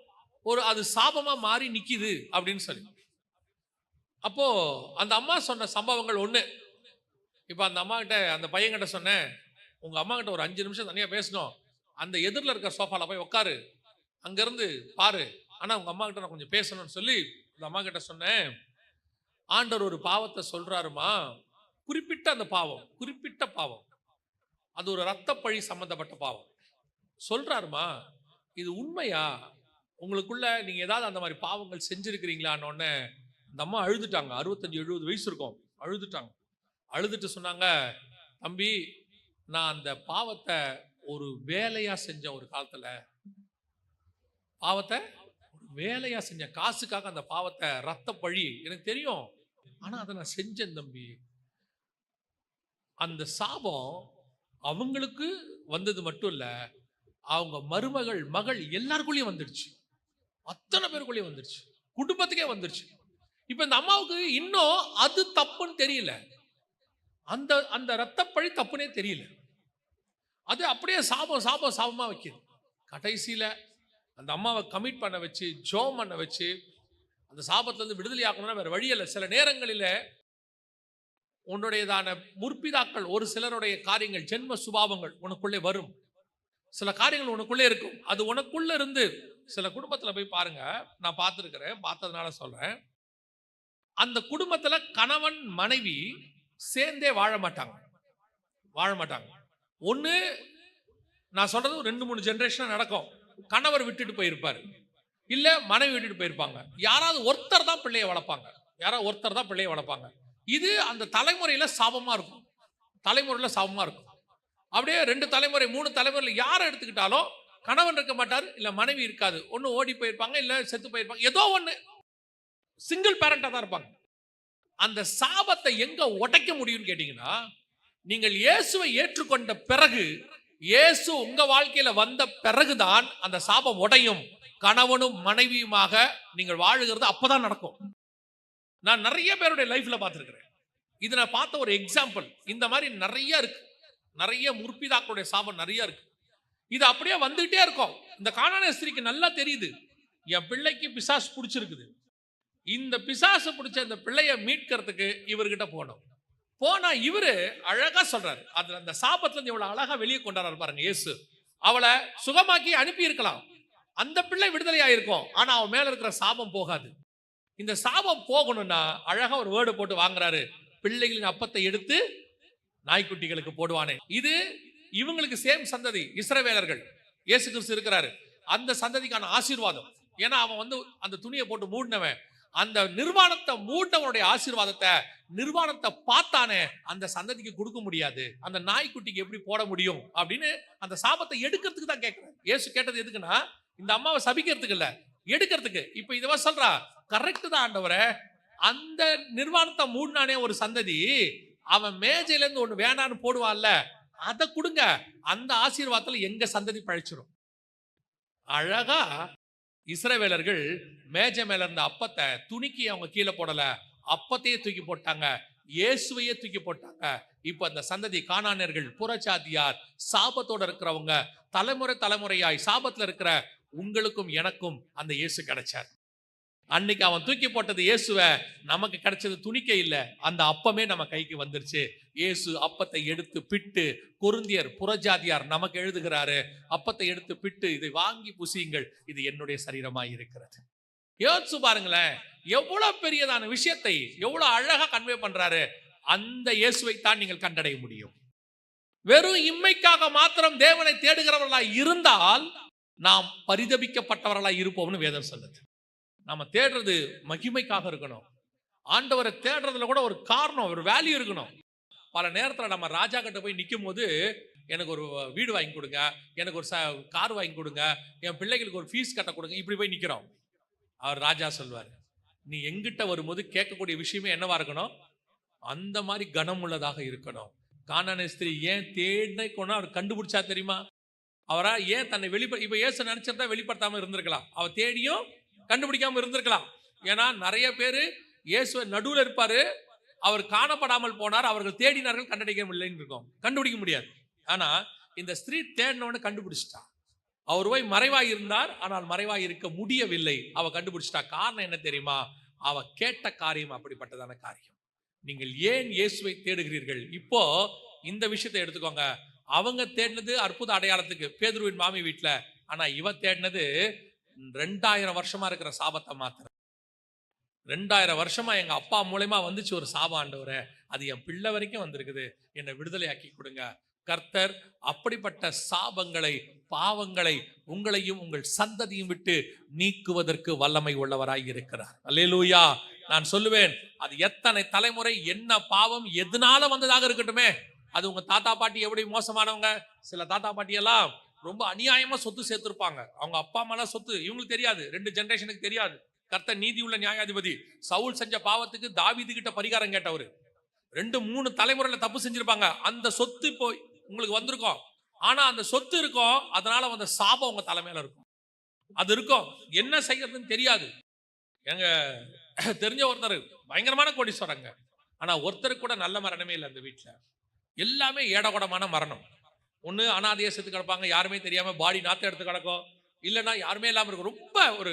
அது சாபமா மாறி நிக்குது அப்படின்னு சொல்லி. அப்போ அந்த அம்மா சொன்ன சம்பவங்கள் ஒண்ணு. இப்ப அந்த அம்மா கிட்ட, அந்த பையன் கிட்ட சொன்னேன், உங்க அம்மா கிட்ட ஒரு 5 நிமிஷம் தனியா பேசணும், அந்த எதிரில் இருக்கிற சோஃபால போய் உட்காரு, அங்கிருந்து பாரு, ஆனா உங்க அம்மா கிட்ட நான் கொஞ்சம் பேசணும்னு சொல்லி அந்த அம்மா கிட்ட சொன்னேன். ஆண்டவர் ஒரு பாவத்தை சொல்றாருமா, குறிப்பிட்ட அந்த பாவம், குறிப்பிட்ட பாவம், அது ஒரு ரத்த பழி சம்பந்தப்பட்ட பாவம் சொல்றாருமா, இது உண்மையா? உங்களுக்குள்ள நீங்க ஏதாவது அந்த மாதிரி பாவங்கள் செஞ்சிருக்கிறீங்களான்னு உடனே அந்த அம்மா அழுதுட்டாங்க. 65-70 வயசு இருக்கும். அழுதுட்டாங்க. அழுதுட்டு சொன்னாங்க, தம்பி நான் அந்த பாவத்தை ஒரு வேலையா செஞ்சேன். ஒரு காலத்துல பாவத்தை ஒரு வேலையா செஞ்சேன், காசுக்காக அந்த பாவத்தை, ரத்த பழி எனக்கு தெரியும், ஆனா அதை நான் செஞ்சேன் தம்பி. அந்த சாபம் அவங்களுக்கு வந்தது மட்டும் இல்ல, அவங்க மருமகள், மகள் எல்லாருக்குள்ளேயும் வந்துடுச்சு, அத்தனை பேருக்குள்ளேயும் வந்துடுச்சு, குடும்பத்துக்கே வந்துடுச்சு. இப்ப இந்த அம்மாவுக்கு இன்னும் அது தப்புன்னு தெரியல, அந்த அந்த ரத்தப்பழி தப்புனே தெரியல, அது அப்படியே சாபமா வைக்குது. கடைசியில அந்த அம்மாவை கமிட் பண்ண வச்சு, ஜோம் பண்ண வச்சு, அந்த சாபத்துல இருந்து விடுதலை ஆகணும்னா வேற வழி இல்லை. சில நேரங்களில உன்னுடையதான முற்பிதாக்கள், ஒரு சிலருடைய காரியங்கள், ஜென்ம சுபாவங்கள் உனக்குள்ளே வரும். சில காரியங்கள் உனக்குள்ளே இருக்கும். அது உனக்குள்ள இருந்து சில குடும்பத்துல போய் பாருங்க, நான் பார்த்துருக்கிறேன், பார்த்ததுனால சொல்றேன். அந்த குடும்பத்துல கணவன் மனைவி சேர்ந்தே வாழ மாட்டாங்க. ஒண்ணு, நான் சொல்றது 2-3 ஜெனரேஷன் நடக்கும். கணவர் விட்டுட்டு போயிருப்பாரு, இல்ல மனைவி விட்டுட்டு போயிருப்பாங்க. யாராவது ஒருத்தர் தான் பிள்ளையை வளர்ப்பாங்க. இது அந்த தலைமுறையில சாபமா இருக்கும். அப்படியே 2 தலைமுறை 3 தலைமுறையில யாரை எடுத்துக்கிட்டாலும் கணவன் இருக்க மாட்டாரு, இல்ல மனைவி இருக்காது. ஒண்ணு ஓடி போயிருப்பாங்க, இல்ல செத்து போயிருப்பாங்க, ஏதோ ஒண்ணு சிங்கிள் பேரண்டா தான் இருப்பாங்க. அந்த சாபத்தை எங்க உடைக்க முடியும்னு கேட்டீங்கன்னா, நீங்கள் இயேசுவை ஏற்றுக்கொண்ட பிறகு, இயேசு உங்க வாழ்க்கையில வந்த பிறகுதான் அந்த சாபம் உடையும். கணவனும் மனைவியுமாக நீங்கள் வாழுகிறது அப்பதான் நடக்கும். நான் நிறைய பேருடைய லைஃப்ல பார்த்திருக்கிறேன். இது நான் பார்த்த ஒரு எக்ஸாம்பிள். இந்த மாதிரி நிறைய இருக்கு, நிறைய முற்பிதாக்களுடைய சாபம் நிறைய இருக்கு. இது அப்படியே வந்துட்டே இருக்கும். இந்த கானானிய ஸ்திரீக்கு நல்லா தெரியுது, என் பிள்ளைக்கு பிசாசு பிடிச்சிருக்குது, இந்த பிசாசு பிடிச்ச இந்த பிள்ளைய மீட்கிறதுக்கு இவர்கிட்ட போனோம். போனா இவரு அழகா சொல்றாரு. அதுல அந்த சாபத்துல இருந்து இவ்வளவு அழகா வெளியே கொண்டாடுறாரு பாருங்க இயேசு. அவளை சுகமாக்கி அனுப்பி இருக்கலாம், அந்த பிள்ளை விடுதலையா இருக்கும். ஆனா அவன் மேல இருக்கிற சாபம் போகாது. இந்த சாபம் போகணும்னா அழகா ஒரு வேர்டு போட்டு வாங்குறாரு, பிள்ளைகளின் அப்பத்தை எடுத்து நாய்க்குட்டிகளுக்கு போடுவானே. இது இவங்களுக்கு சேம் சந்ததி, இஸ்ரவேலர்கள். இயேசு கிறிஸ்து இருக்கிறாரு, அந்த சந்ததிக்கான ஆசீர்வாதம். ஏன்னா அவன் வந்து அந்த துணியை போட்டு மூடினவன், அந்த நிர்வாணத்தை மூடினவனுடைய ஆசீர்வாதத்தை, நிர்வாணத்தை பார்த்தானே அந்த சந்ததிக்கு கொடுக்க முடியாது, அந்த நாய்க்குட்டிக்கு எப்படி போட முடியும் அப்படின்னு அந்த சாபத்தை எடுக்கிறதுக்கு தான் கேட்கிறேன். இயேசு கேட்டது எதுக்குன்னா, இந்த அம்மாவை சபிக்கிறதுக்கு இல்ல, எடுக்கிறதுக்கு. இப்ப இதுவா சொல்றா, கரெக்ட் தான் ஆண்டவரே, அந்த நிர்வாணத்தை மூடினானே ஒரு சந்ததி, அவன் மேஜையில இருந்து ஒண்ணு வேணான்னு போடுவான்ல, அதை கொடுங்க, அந்த ஆசீர்வாதத்துல எங்க சந்ததி பழிச்சிரும். அழகா இஸ்ரவேலர்கள் மேஜை மேல இருந்த அப்பத்தை துணிக்கி அவங்க கீழே போடல, அப்பத்தையே தூக்கி போட்டாங்க, இயேசுவையே தூக்கி போட்டாங்க. இப்ப அந்த சந்ததி கானானியர்கள், புறஜாதியார், சாபத்தோட இருக்கிறவங்க, தலைமுறை தலைமுறையாய் சாபத்துல இருக்கிற உங்களுக்கும் எனக்கும் அந்த இயேசு கிடைச்சார். அன்னைக்கு அவன் தூக்கி போட்டது இயேசுவை, நமக்கு கிடைச்சது துணிக்க இல்ல, அந்த அப்பமே நம்ம கைக்கு வந்துருச்சு. இயேசு அப்பத்தை எடுத்து பிட்டு, கொரிந்தியர் புறஜாதியார் நமக்கு எழுதுகிறாரு, அப்பத்தை எடுத்து பிட்டு, இதை வாங்கி புசியுங்கள், இது என்னுடைய சரீரமாய் இருக்கிறது. யோசிச்சு பாருங்களேன், எவ்வளவு பெரியதான விஷயத்தை எவ்வளவு அழகா கன்வே பண்றாரு. அந்த இயேசுவை தான் நீங்கள் கண்டடைய முடியும். வெறும் இம்மைக்காக மாத்திரம் தேவனை தேடுகிறவர்களாய் இருந்தால் நாம் பரிதபிக்கப்பட்டவர்களாய் இருப்போம்னு வேதம் சொல்லுது. நாம தேடுறது மகிமைக்காக இருக்கணும். ஆண்டவரை தேடுறதுல கூட ஒரு காரணம், ஒரு வேல்யூ இருக்கணும். பல நேரத்தில் நம்ம ராஜா கிட்ட போய் நிற்கும் போது, எனக்கு ஒரு வீடு வாங்கி கொடுங்க, எனக்கு ஒரு கார் வாங்கி கொடுங்க, என் பிள்ளைகளுக்கு ஒரு ஃபீஸ் கட்ட கொடுங்க, இப்படி போய் நிற்கிறோம். அவர் ராஜா சொல்வார், நீ எங்கிட்ட வரும்போது கேட்கக்கூடிய விஷயமே என்னவா இருக்கணும், அந்த மாதிரி கனம் உள்ளதாக இருக்கணும். கானானிய ஸ்திரீ ஏன் தேடினை கொண்டு அவர் கண்டுபிடிச்சா தெரியுமா? அவரா ஏன் தன்னை இப்ப இயேசு நினைச்சிருந்தா வெளிப்படுத்தாம இருந்திருக்கலாம், அவர் தேடியும் கண்டுபிடிக்காம இருந்திருக்கலாம். ஏன்னா நிறைய பேரு இயேசுவை நடுவில் இருப்பாரு, அவர் காணப்படாமல் போனார், அவர்கள் தேடினார்கள், கண்டுபிடிக்கவில்லைன்னு இருக்கும், கண்டுபிடிக்க முடியாது. ஆனா இந்த ஸ்திரீ தேடினவனு கண்டுபிடிச்சிட்டா. அவர் போய் மறைவாய் இருந்தார், ஆனால் மறைவாய் இருக்க முடியவில்லை, அவ கண்டுபிடிச்சிட்டா. காரணம் என்ன தெரியுமா? அவ கேட்ட காரியம் அப்படிப்பட்டதான காரியம். நீங்கள் ஏன் இயேசுவை தேடுகிறீர்கள்? இப்போ இந்த விஷயத்தை எடுத்துக்கோங்க. அவங்க தேடினது அற்புத அடையாளத்துக்கு, பேதுருவின் மாமி வீட்டுல. ஆனா இவ தேடினது 2000 வருஷமா இருக்கிற சாபத்தை மாத்திர. 2000 வருஷமா எங்க அப்பா மூலமா வந்துச்சு ஒரு சாபம் ஆண்டவரே, அது என் பிள்ளை வரைக்கும் வந்திருக்குது, என்னை விடுதலையாக்கி கொடுங்க. கர்த்தர் அப்படிப்பட்ட சாபங்களை, பாவங்களை உங்களையும் உங்கள் சந்ததியும் விட்டு நீக்குவதற்கு வல்லமை உள்ளவராய் இருக்கிறார். அல்லேலூயா. நான் சொல்லுவேன், அது எத்தனை தலைமுறை என்ன பாவம் எதனால வந்ததாக இருக்கட்டுமே, அது உங்க தாத்தா பாட்டி எப்படி மோசமானவங்க, சில தாத்தா பாட்டி எல்லாம் ரொம்ப அநியாயமா சொத்து சேர்த்திருப்பாங்க, அவங்க அப்பா அம்மா சொத்து இவங்களுக்கு தெரியாது, 2 ஜெனரேஷனுக்கு தெரியாது. கர்த்தர் நீதி உள்ள நியாயாதிபதி. சவுல் செஞ்ச பாவத்துக்கு தாவீது கிட்ட பரிகாரம் கேட்டவர். 2-3 தலைமுறையில தப்பு செஞ்சிருப்பாங்க, அந்த சொத்து இப்போ உங்களுக்கு வந்திருக்கும். ஆனா அந்த சொத்து இருக்கும், அதனால வந்த சாபம் உங்க தலைமையில இருக்கும். அது இருக்கும், என்ன செய்யறதுன்னு தெரியாது. எங்க தெரிஞ்ச ஒருத்தர் பயங்கரமான கோடீஸ்வரங்க, ஆனா ஒருத்தருக்கு கூட நல்ல மரணமே இல்லை அந்த வீட்டுல. எல்லாமே ஏடகூடமான மரணம். ஒண்ணு அனாதையா செத்து கிடப்பாங்க, யாருமே தெரியாம பாடி நாத்த எடுத்து கிடக்கும், இல்லைன்னா யாருமே இல்லாம இருக்கும். ரொம்ப ஒரு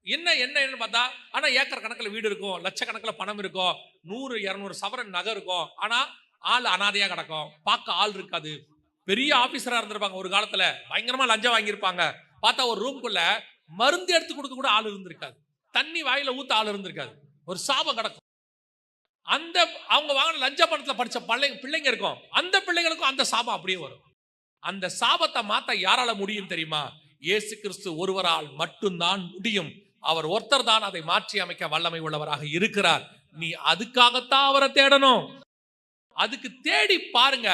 என்ன பார்த்தா, ஆனா ஏக்கர் கணக்கில் வீடு இருக்கும், லட்சக்கணக்கில் பணம் இருக்கும், 100-200 சவரன் நகை இருக்கும், ஆனா ஆள் அனாதையா கிடக்கும், பார்க்க ஆள் இருக்காது. பெரிய ஆபீசரா இருந்திருப்பாங்க ஒரு காலத்துல, பயங்கரமா லஞ்சம் வாங்கியிருப்பாங்க, பார்த்தா ஒரு ரூம்குள்ள மருந்து எடுத்து கொடுக்க கூட ஆள் இருந்திருக்காது, தண்ணி வாயில ஊத்த ஆள் இருந்திருக்காது, ஒரு சாபம் கிடக்கும். அந்த அவங்க வாங்கின லஞ்ச பணத்துல படிச்ச பிள்ளைங்க இருக்கும், அந்த பிள்ளைகளுக்கும் அந்த சாபம் அப்படியே வரும். அந்த சாபத்தை மாத்த யாரால முடியும் தெரியுமா? இயேசு கிறிஸ்து ஒருவரால் மட்டும்தான் முடியும். அவர் ஒருத்தர் தான் அதை மாற்றி அமைக்க வல்லமை உள்ளவராக இருக்கிறார். நீ அதுக்காகத்தான் அவரை தேடணும். அதுக்கு தேடி பாருங்க,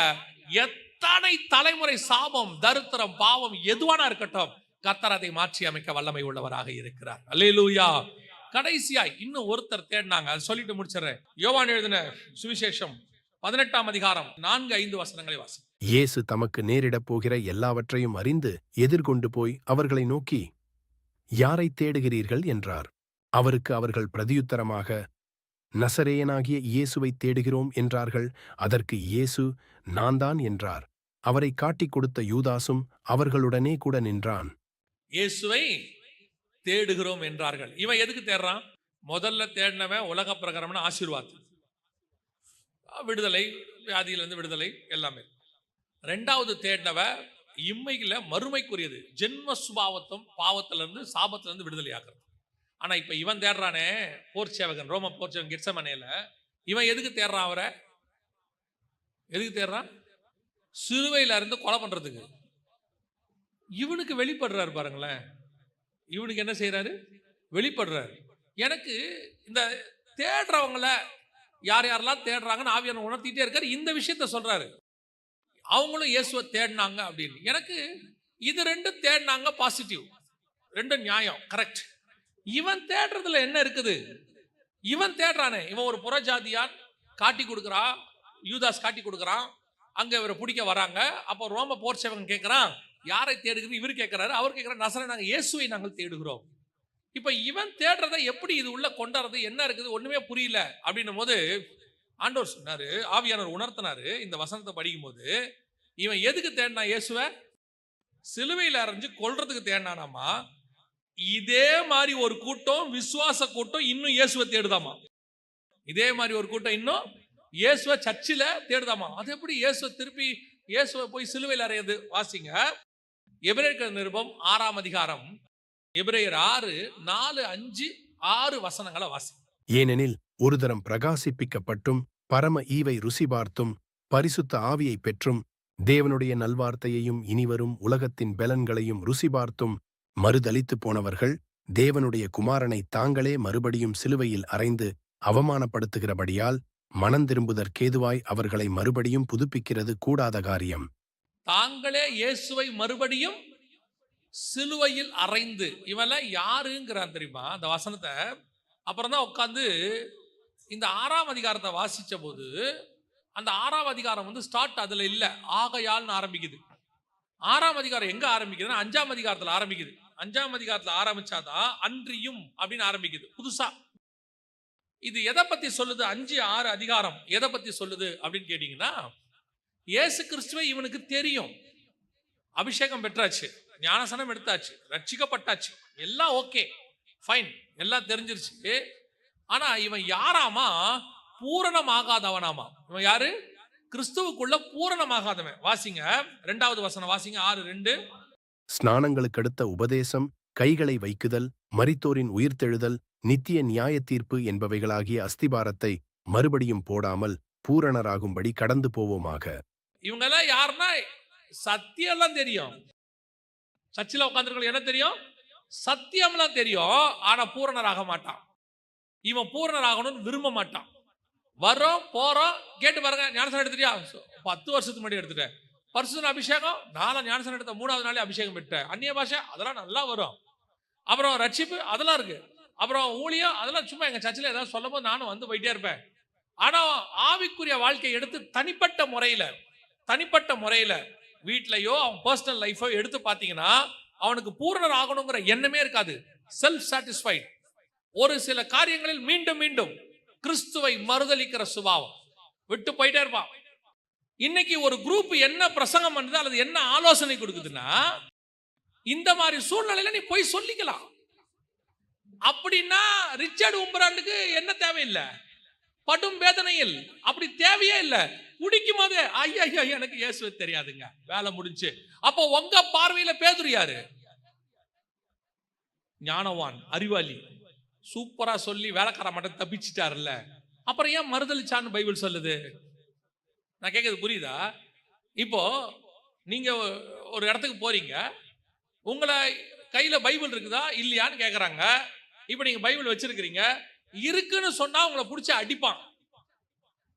எத்தனை தலைமுறை சாபம், தரித்திரம், பாவம் எதுவானா இருக்கட்டும், கர்த்தர் அதை மாற்றி அமைக்க வல்லமை உள்ளவராக இருக்கிறார். அல்லேலூயா. கடைசியா இன்னும் ஒருத்தர் தேடினாங்க, அதை சொல்லிட்டு முடிச்சிடறேன். யோவான் எழுதின சுவிசேஷம் 18ஆம் அதிகாரம் 4-5 வசனங்களை வாசி. இயேசு தமக்கு நேரிடப் போகிற எல்லாவற்றையும் அறிந்து எதிர்கொண்டு போய் அவர்களை நோக்கி, யாரை தேடுகிறீர்கள் என்றார். அவருக்கு அவர்கள் பிரதியுத்தரமாக, நசரேயனாகிய இயேசுவை தேடுகிறோம் என்றார்கள். அதற்கு இயேசு, நான் தான் என்றார். அவரை காட்டிக் கொடுத்த யூதாசும் அவர்களுடனே கூட நின்றான். இயேசுவை தேடுகிறோம் என்றார்கள். இவன் எதுக்கு தேடுறான்? முதல்ல தேடினவன் உலக பிரகாரம்னா ஆசீர்வாதம், விடுதலை, வியாதியிலிருந்து விடுதலை எல்லாமே. ரெண்டாவது தேடினவ இம்மையில மறுமைக்குரியது, ஜென்ம சுபாவத்தும் பாவத்திலிருந்து சாபத்திலிருந்து விடுதலை ஆகிறது. ஆனா இப்ப இவன் தேடுறானே போர் சேவகன், ரோம போர் சேவகன் கெத்செமனேல, இவன் எதுக்கு தேடுறான்? அவரை எதுக்கு தேடுறான்? சிலுவையில இருந்து கொலை பண்றதுக்கு. இவனுக்கு வெளிப்படுறாரு பாருங்களேன். இவனுக்கு என்ன செய்யறாரு? வெளிப்படுறாரு. எனக்கு இந்த தேடுறவங்கள யார் யாரெல்லாம் தேடுறாங்கன்னு ஆவியானவர் உணர்த்திட்டே இருக்காரு. இந்த விஷயத்த சொல்றாரு, அவங்களும் இயேசுவை தேடினாங்க அப்படின்னு. எனக்கு இது ரெண்டும் தேடினாங்க பாசிட்டிவ், ரெண்டும் நியாயம், கரெக்ட். இவன் தேடுறதுல என்ன இருக்குது? இவன் தேடுறானே, இவன் ஒரு புறஜாதியான் காட்டி கொடுக்குறான், யூதாஸ் காட்டி கொடுக்குறான், அங்க இவரை பிடிக்க வராங்க. அப்போ ரோம போர் சேவகன் கேட்கிறான், யாரை தேடுகிறது? இவர் கேட்கிறாரு. அவர் கேட்கிறார், நசரேயனாகிய நாங்கள் இயேசுவை நாங்கள் தேடுகிறோம். இப்ப இவன் தேடுறதை எப்படி இது உள்ள கொண்டாடுறது? என்ன இருக்குது? ஒண்ணுமே புரியல அப்படின்னும் போது ஆண்டவர் சொன்னாரு, ஆவியானவர் உணர்த்தினாரு. இந்த வசனத்தை படிக்கும் போது, இவன் எதுக்கு தேடினா? இயேசுவை சிலுவையில் அரைஞ்சு கொல்றதுக்கு தேடினானாமா. இதே மாதிரி ஒரு கூட்டம், விசுவாச கூட்டம் இன்னும் இயேசுவை தேடுதாமா. இதே மாதிரி ஒரு கூட்டம் இன்னும் இயேசுவை சர்ச்சில் தேடுதாமா. அது எப்படி இயேசுவை திருப்பி இயேசுவை போய் சிலுவையில் அறையது? வாசிங்க எபிரேயர் நிருபம் 6ஆம் அதிகாரம், எபிரேயர் 6, 4, 5, 6 வசனங்களை வாசி. ஏனெனில் ஒரு தரம் பிரகாசிப்பிக்கப்பட்டும் பரம ஈவை ருசி பார்த்தும் பரிசுத்த ஆவியை பெற்றும் தேவனுடைய நல்வார்த்தையையும் இனிவரும் உலகத்தின் பலன்களையும் ருசி பார்த்தும் மறுதலித்து போனவர்கள் தேவனுடைய குமாரனை தாங்களே மறுபடியும் சிலுவையில் அறைந்து அவமானப்படுத்துகிறபடியால் மனந்திரும்புதற்கேதுவாய் அவர்களை மறுபடியும் புதுப்பிக்கிறது கூடாத காரியம். தாங்களே இயேசுவை மறுபடியும் சிலுவையில் அறைந்து, இவெல்லாம் யாருங்கிறான் தெரியுமா? அந்த வசனத்தை அப்புறம் தான் உட்காந்து இந்த 6ஆம் அதிகாரத்தை வாசிச்ச போது, அந்த 6ஆம் அதிகாரம் வந்து ஸ்டார்ட் அதுல இல்ல, ஆகையால்னு ஆரம்பிக்குது. 6ஆம் அதிகாரம் எங்க ஆரம்பிக்குதுன்னா 5ஆம் அதிகாரத்துல ஆரம்பிக்குது. 5ஆம் அதிகாரத்துல ஆரம்பிச்சாதான் அன்றியும் அப்படின்னு ஆரம்பிக்குது புதுசா. இது எதை பத்தி சொல்லுது? 5, 6 அதிகாரம் எதை பத்தி சொல்லுது அப்படின்னு கேட்டீங்கன்னா, இயேசு கிறிஸ்துவை இவனுக்கு தெரியும், அபிஷேகம் பெற்றாச்சு, ஞானசனம் எடுத்தாச்சு, ரட்சிக்கப்பட்டாச்சு, எல்லாம் ஓகே ஃபைன், எல்லாம் தெரிஞ்சிருச்சு. ஆனா இவன் யாராமா? பூரணமாகாதவனாமா. இவன் யாரு? கிறிஸ்துவுக்குள்ள பூரணமாகாதவன். வாசிங்க 2வது வசனம் வாசிங்க, 6:2. ஸ்நானங்களுக்கடுத்த உபதேசம், கைகளை வைக்குதல், மரித்தோரின் உயிர்த்தெழுதல், நித்திய நியாய தீர்ப்பு என்பவைகளாகிய அஸ்திபாரத்தை மறுபடியும் போடாமல் பூரணராகும்படி கடந்து போவோமாக. இவங்கெல்லாம் யாருன்னா சத்தியம்லாம் தெரியும், சர்ச்சில் உட்கார்ந்திருக்க என்ன தெரியும்? சத்தியம்லாம் தெரியும். ஆனா பூரணராக மாட்டான். இவன் பூரணராகணும்னு விரும்ப மாட்டான். வரோம் போறோம், கேட்டு பாருங்க, ஞானசனம் எடுத்துட்டியா? 10 வருஷத்துக்கு முன்னாடி எடுத்துட்டேன். பரிசுத்த அபிஷேகம், நானும் ஞானசனம் எடுத்த 3வது நாளே அபிஷேகம் பெற்றேன். அந்நிய பாஷை அதெல்லாம் நல்லா வரும். அப்புறம் ரட்சிப்பு அதெல்லாம் இருக்கு. அப்புறம் ஊழியம் அதெல்லாம் சும்மா எங்க சர்ச்சில் ஏதாவது சொல்லும் போது நானும் வந்து போயிட்டே இருப்பேன். ஆனா ஆவிக்குரிய வாழ்க்கையை எடுத்து தனிப்பட்ட முறையில வீட்லயோ அவன் பர்சனல் லைஃபோ எடுத்து பார்த்தீங்கன்னா, அவனுக்கு பூரணர் ஆகணுங்கிற எண்ணமே இருக்காது. Self satisfied. ஒரு சில காரியங்களில் மீண்டும் மீண்டும் கிறிஸ்துவை மறுதலிக்கிற சுபாவம் விட்டு போயிட்டே இருப்பான். இன்னைக்கு ஒரு குரூப் என்ன பிரசங்கம் பண்ணுது அல்லது என்ன ஆலோசனை கொடுக்குதுன்னா, இந்த மாதிரி சூழ்நிலையில நீ போய் சொல்லிக்கலாம். அப்படின்னா ரிச்சர்ட் உம்பராண்டுக்கு என்ன தேவையில்லை? படும் வேதனையில் அப்படி தேவையே இல்லை. குடிக்கும் போது ஐயா எனக்கு இயேசுவை தெரியாதுங்க, வேலை முடிஞ்சு. அப்போ உங்க பார்வையில பேதுரு யாரு? ஞானவான், அறிவாளி, சூப்பரா சொல்லி வேலைக்கார மட்டும் தப்பிச்சிட்டாருல்ல. அப்புறம் ஏன் மறுதலிச்சான்னு பைபிள் சொல்லுது? நான் கேட்கறது புரியுதா? இப்போ நீங்க ஒரு இடத்துக்கு போறீங்க, உங்களை கையில பைபிள் இருக்குதா இல்லையான்னு கேட்கறாங்க. இப்ப நீங்க பைபிள் வச்சிருக்கிறீங்க, இருக்குன்னு சொன்னா உங்களை பிடிச்சி அடிப்பான்.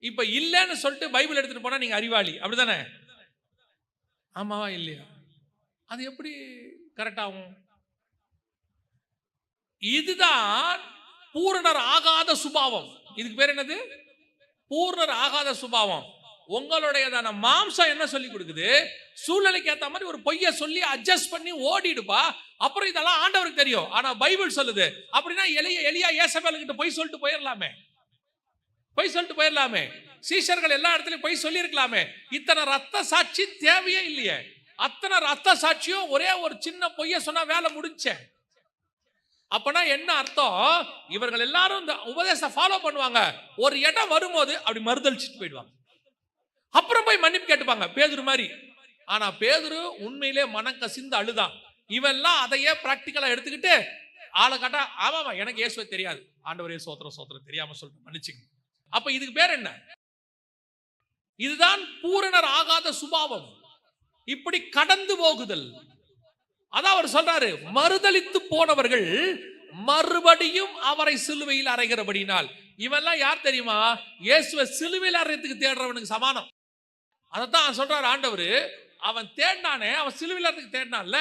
இப்ப இல்லைன்னு சொல்லிட்டு பைபிள் எடுத்துட்டு போனா நீங்க அறிவாளி, அப்படிதானே? ஆமாவா இல்லையா? அது எப்படி கரெக்ட் ஆகும்? இதுதான் பூரணர் ஆகாத சுபாவம். இதுக்கு பேர் என்னது? பூரணர் ஆகாத சுபாவம். உங்களுடையதான மாம்சம் என்ன சொல்லி கொடுக்குது? சூழ்நிலைக்கு ஏற்ற மாதிரி ஒரு பொய்ய சொல்லி அட்ஜஸ்ட் பண்ணி ஓடிடுப்பா. அப்புறம் இதெல்லாம் ஆண்டவருக்கு தெரியும். ஆனா பைபிள் சொல்லுது அப்படின்னா எலியா ஏசபேலுக்கிட்ட பொய் சொல்லிட்டு போயிடலாமே. சீஷர்கள் எல்லா இடத்துலயும் பொய் சொல்லி இருக்கலாமே. இத்தனை ரத்த சாட்சி தேவையே இல்லையே. அத்தனை ரத்த சாட்சியும் ஒரே ஒரு சின்ன பொய்ய சொன்னா வேலை முடிஞ்சேன். அப்பனா என்ன அர்த்தம்? இவர்கள் எல்லாரும் இந்த உபதேசம் ஃபாலோ பண்ணுவாங்க, ஒரு இடம் வரும்போது அப்படி மறுதளிச்சுட்டு போயிடுவாங்க, அப்புறம் போய் மன்னிப்பு கேட்டுப்பாங்க பேதுரு மாதிரி. ஆனா பேதுரு உண்மையிலே மனம் கசிந்து அழுதான். இவெல்லாம் அதையே பிராக்டிக்கலா எடுத்துக்கிட்டு ஆளை காட்டா, ஆமாமா எனக்கு இயேசுவே தெரியாது, ஆண்டவரே சோத்திரம் சோத்திரம், தெரியாம சொல்லிட்டு மன்னிச்சுங்க. அப்ப இதுக்கு பேர் என்ன? இதுதான் பூரணர் ஆகாத சுபாவம், இப்படி கடந்து போகுதல். அதான் அவர் சொல்றாரு, மறுதலித்து போனவர்கள் மறுபடியும் அவரை சிலுவையில் அறைகிறபடினால். இவெல்லாம் யார் தெரியுமா? இயேசுவை சிலுவையில் அறையத்துக்கு தேடுறவனுக்கு சமானம். அதைத்தான் சொல்றாரு ஆண்டவர். அவன் தேடினானே, அவன் சிலுவையில் அறையத்துக்கு தேடினான்ல,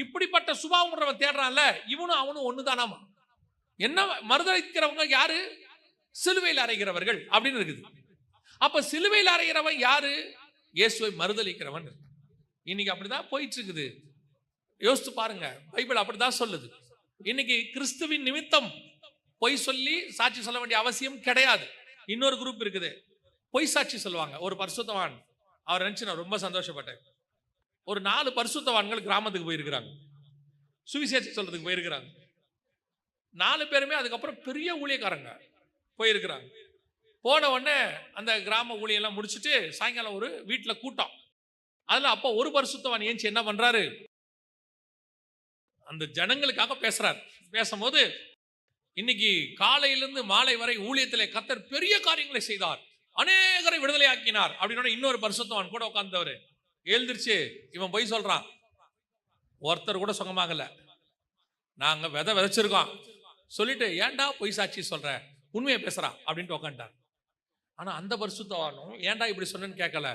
இப்படிப்பட்ட சுபாவம் தேடுறான்ல, இவனும் அவனும் ஒண்ணுதானாமா. என்ன மறுதலிக்கிறவங்க யாரு? சிலுவையில் அறைகிறவர்கள் அப்படின்னு இருக்குது. அப்ப சிலுவையில் அறைகிறவன் யாரு? இயேசுவை மறுதலிக்கிறவன். இன்னைக்கு அப்படிதான் போயிட்டு இருக்குது. யோசித்து பாருங்க, பைபிள் அப்படிதான் சொல்லுது. இன்னைக்கு கிறிஸ்துவின் நிமித்தம் பொய் சொல்லி சாட்சி சொல்ல வேண்டிய அவசியம் கிடையாது. இன்னொரு குரூப் இருக்குது, பொய் சாட்சி சொல்லுவாங்க. ஒரு பரிசுத்தவான், அவர் நினைச்சு நான் ரொம்ப சந்தோஷப்பட்டேன். ஒரு 4 பரிசுத்தவான்கள் கிராமத்துக்கு போயிருக்கிறாங்க, சுவிசேஷம் சொல்றதுக்கு போயிருக்கிறாங்க. 4 பேருமே அதுக்கப்புறம் பெரிய ஊழியக்காரங்க போயிருக்கிறாங்க. போன உடனே அந்த கிராம ஊழியெல்லாம் முடிச்சுட்டு சாயங்காலம் ஒரு வீட்டில் கூட்டம். அதுல அப்போ ஒரு பரிசுத்தவான் ஏஞ்சி என்ன பண்றாரு, அந்த ஜனங்களுக்காக பேசுறாரு. பேசும்போது, இன்னைக்கு காலையிலிருந்து மாலை வரை ஊழியத்திலே கர்த்தர் பெரிய காரியங்களை செய்தார், அநேகரை விடுதலை ஆக்கினார் அப்படின்னு. இன்னொரு பரிசுத்தவான் கூட உட்கார்ந்தவர் எழுந்திருச்சு, இவன் போய் சொல்றான், ஒருத்தர் கூட சுகமாகல, நாங்க விதைச்சிருக்கோம் சொல்லிட்டு ஏன்டா பொய் சாட்சி சொல்ற, உண்மையை பேசுறான் அப்படின்ட்டு உட்காந்துட்டார். ஆனா அந்த பரிசுத்தவானும் ஏன்டா இப்படி சொன்னேன்னு கேட்கல,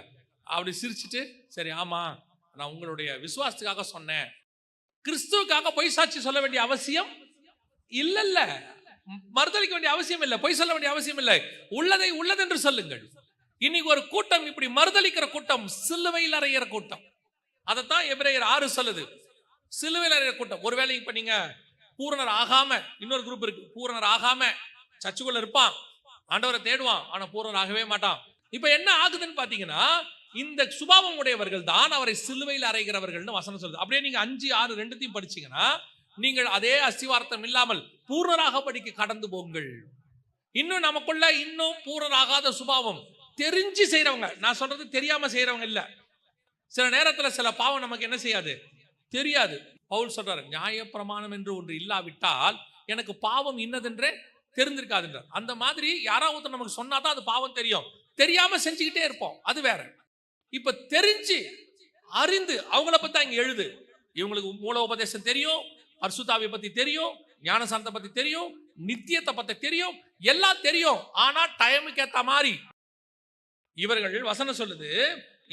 அப்படி சிரிச்சுட்டு, சரி ஆமா நான் உங்களுடைய விசுவாசத்துக்காக சொன்னேன், கிறிஸ்துவுக்காக பொய் சாட்சி சொல்ல வேண்டிய அவசியம் இல்ல, மறுதலிக்க வேண்டிய அவசியம் இல்லை, பொய் சொல்ல வேண்டிய அவசியம் இல்லை, உள்ளதை உள்ளதென்று சொல்லுங்கள். இன்னைக்கு ஒரு கூட்டம் இப்படி மறுதலிக்கிற கூட்டம், சிலுவையில் அறையிற கூட்டம். அதைத்தான் எபிரேயர் 6 சொல்லுது, சிலுவையில் அறையிற கூட்டம். ஒருவேளை இப்ப நீங்க பூரணர் ஆகாம, இன்னொரு குரூப் இருக்கு, பூரணர் ஆகாம சர்ச்சுக்குள்ள இருப்பான், ஆண்டவரை தேடுவான், ஆனா பூரணர் ஆகவே மாட்டான். இப்ப என்ன ஆகுதுன்னு பாத்தீங்கன்னா, இந்த சுபாவம் உடையவர்கள் தான் அவரை சிலுவையில் அறைகிறவர்கள் வசனம் சொல்லுது. அப்படியே நீங்க 5, 6 ரெண்டுத்தையும் படிச்சீங்கன்னா, நீங்கள் அதே அஸ்திவாரத்தம் இல்லாமல் பூரணராக படிக்க கடந்து போங்கள். இன்னும் நமக்குள்ள இன்னும் பூரணராகாத சுபாவம், தெரிஞ்சு செய்யறவங்க, நான் சொல்றது தெரியாம செய்யறவங்க இல்ல. சில நேரத்துல சில பாவம் நமக்கு என்ன செய்யாது, தெரியாது. பவுல் சொல்றாரு, நியாயப்பிரமாணம் என்று ஒன்று இல்லாவிட்டால் எனக்கு பாவம் இன்னதென்றே தெரிந்திருக்காதுன்றார். அந்த மாதிரி யாராவது நமக்கு சொன்னாதான் அது பாவம் தெரியும், தெரியாம செஞ்சுக்கிட்டே இருப்போம், அது வேற. இப்ப தெரிஞ்சு அறிந்து அவங்கள பத்தி இங்க எழுது, இவங்களுக்கு மூல உபதேசம் தெரியும், பரிசுத்தாவியை பத்தி தெரியும், ஞானசாந்தத்தை பத்தி தெரியும், நித்தியத்தை பத்தி தெரியும், எல்லாம் தெரியும். ஆனா டைமுக்கு ஏத்த மாதிரி இவர்கள், வசனம் சொல்லுது,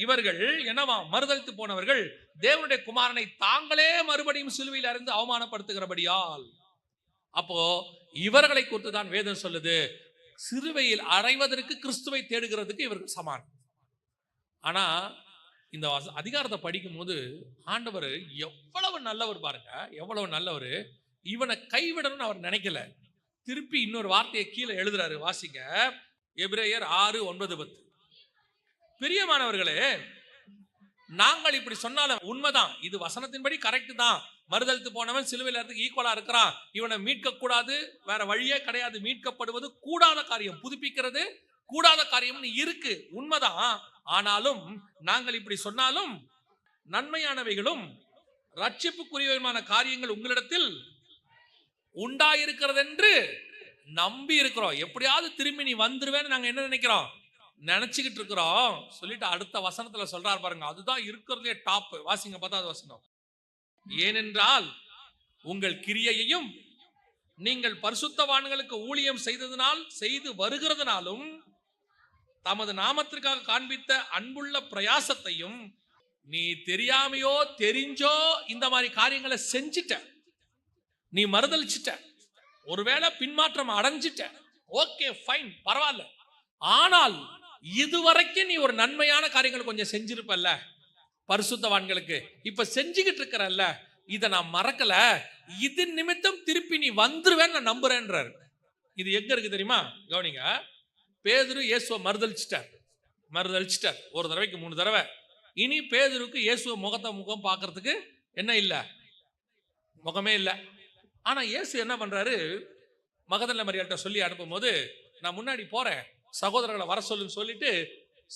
இவர்கள் என்னவா மறுதலித்து போனவர்கள் தேவனுடைய குமாரனை தாங்களே மறுபடியும் சிலுவையில் அறைந்து அவமானப்படுத்துகிறபடியால். அப்போ இவர்களை குறித்து தான் வேதம் சொல்லுது, சிலுவையில் அறைவதற்கு கிறிஸ்துவை தேடுகிறதுக்கு இவர்கள் சமானம். ஆனா இந்த அதிகாரத்தை படிக்கும் போது ஆண்டவர் எவ்வளவு நல்லவர் பாருங்க, எவ்வளவு நல்லவர். இவனை கைவிடணும்னு அவர் நினைக்கல. திருப்பி இன்னொரு வார்த்தையை கீழே எழுதுறாரு, வாசிங்க, எபிரேயர் 6, 9, 10. பிரியமானவர்களே, நாங்கள் இப்படி சொன்னாலும் உண்மைதான், இது வசனத்தின்படி கரெக்ட் தான். மறுதலித்து போனவன் சிலுவையில் இருந்து ஈக்குவலா இருக்கிறான், இவனை மீட்க கூடாது, வேற வழியே கிடையாது, மீட்கப்படுவது கூடாத காரியம், புதுப்பிக்கிறது கூடாத காரியம்னு இருக்கு, உண்மைதான். ஆனாலும் நாங்கள் இப்படி சொன்னாலும் நன்மையானவைகளும் ரட்சிப்புக்குரியமான காரியங்கள் உங்களிடத்தில் உண்டாயிருக்கிறது என்று நம்பி இருக்கிறோம். எப்படியாவது திரும்பி நீ வந்துருவேன்னு நாங்க என்ன நினைக்கிறோம், நினைச்சுக்கிட்டு இருக்கிறோம் சொல்லிட்டு அடுத்த வசனத்துல சொல்றாரு பாருங்க, அதுதான் இருக்கிறதே டாப். வாசிங்க 10வது வசனம். ஏனென்றால் உங்கள் கிரியையையும் நீங்கள் பரிசுத்தவான்களுக்கு ஊழியம் செய்து வருகிறதுனாலும் தமது நாமத்திற்காக காண்பித்த அன்புள்ள பிரயாசத்தையும் நீ தெரியாமையோ தெரிஞ்சோ இந்த மாதிரி காரியங்களை செஞ்சிட்ட, நீ மறுதலிச்சிட்ட, ஒருவேளை பின்மாற்றம் அடைஞ்சிட்ட, ஓகே ஃபைன் பரவாயில்ல. ஆனால் இதுவரைக்கும் நீ ஒரு நன்மையான காரியங்கள் கொஞ்சம் செஞ்சிருப்பல்ல பரிசுத்தவான்களுக்கு, இப்ப செஞ்சுக்கிட்டு இருக்கிறல்ல, இதை நான் மறக்கல, இது நிமித்தம் திருப்பி நீ வந்துருவேன்னு நான் நம்புறேன்றாரு. இது எங்க இருக்கு தெரியுமா, கவனிங்க. பேதுரு இயேசுவை மறுதலிச்சிட்டார் ஒரு தடவைக்கு 3 தடவை. இனி பேதுருக்கு இயேசுவை முகம் பார்க்கறதுக்கு என்ன இல்ல, முகமே இல்லை. ஆனா இயேசு என்ன பண்றாரு, மகதலேனா மரியாள்கிட்ட சொல்லி அனுப்பும்போது, நான் முன்னாடி போறேன், சகோதரர்களை வர சொல்லுன்னு சொல்லிட்டு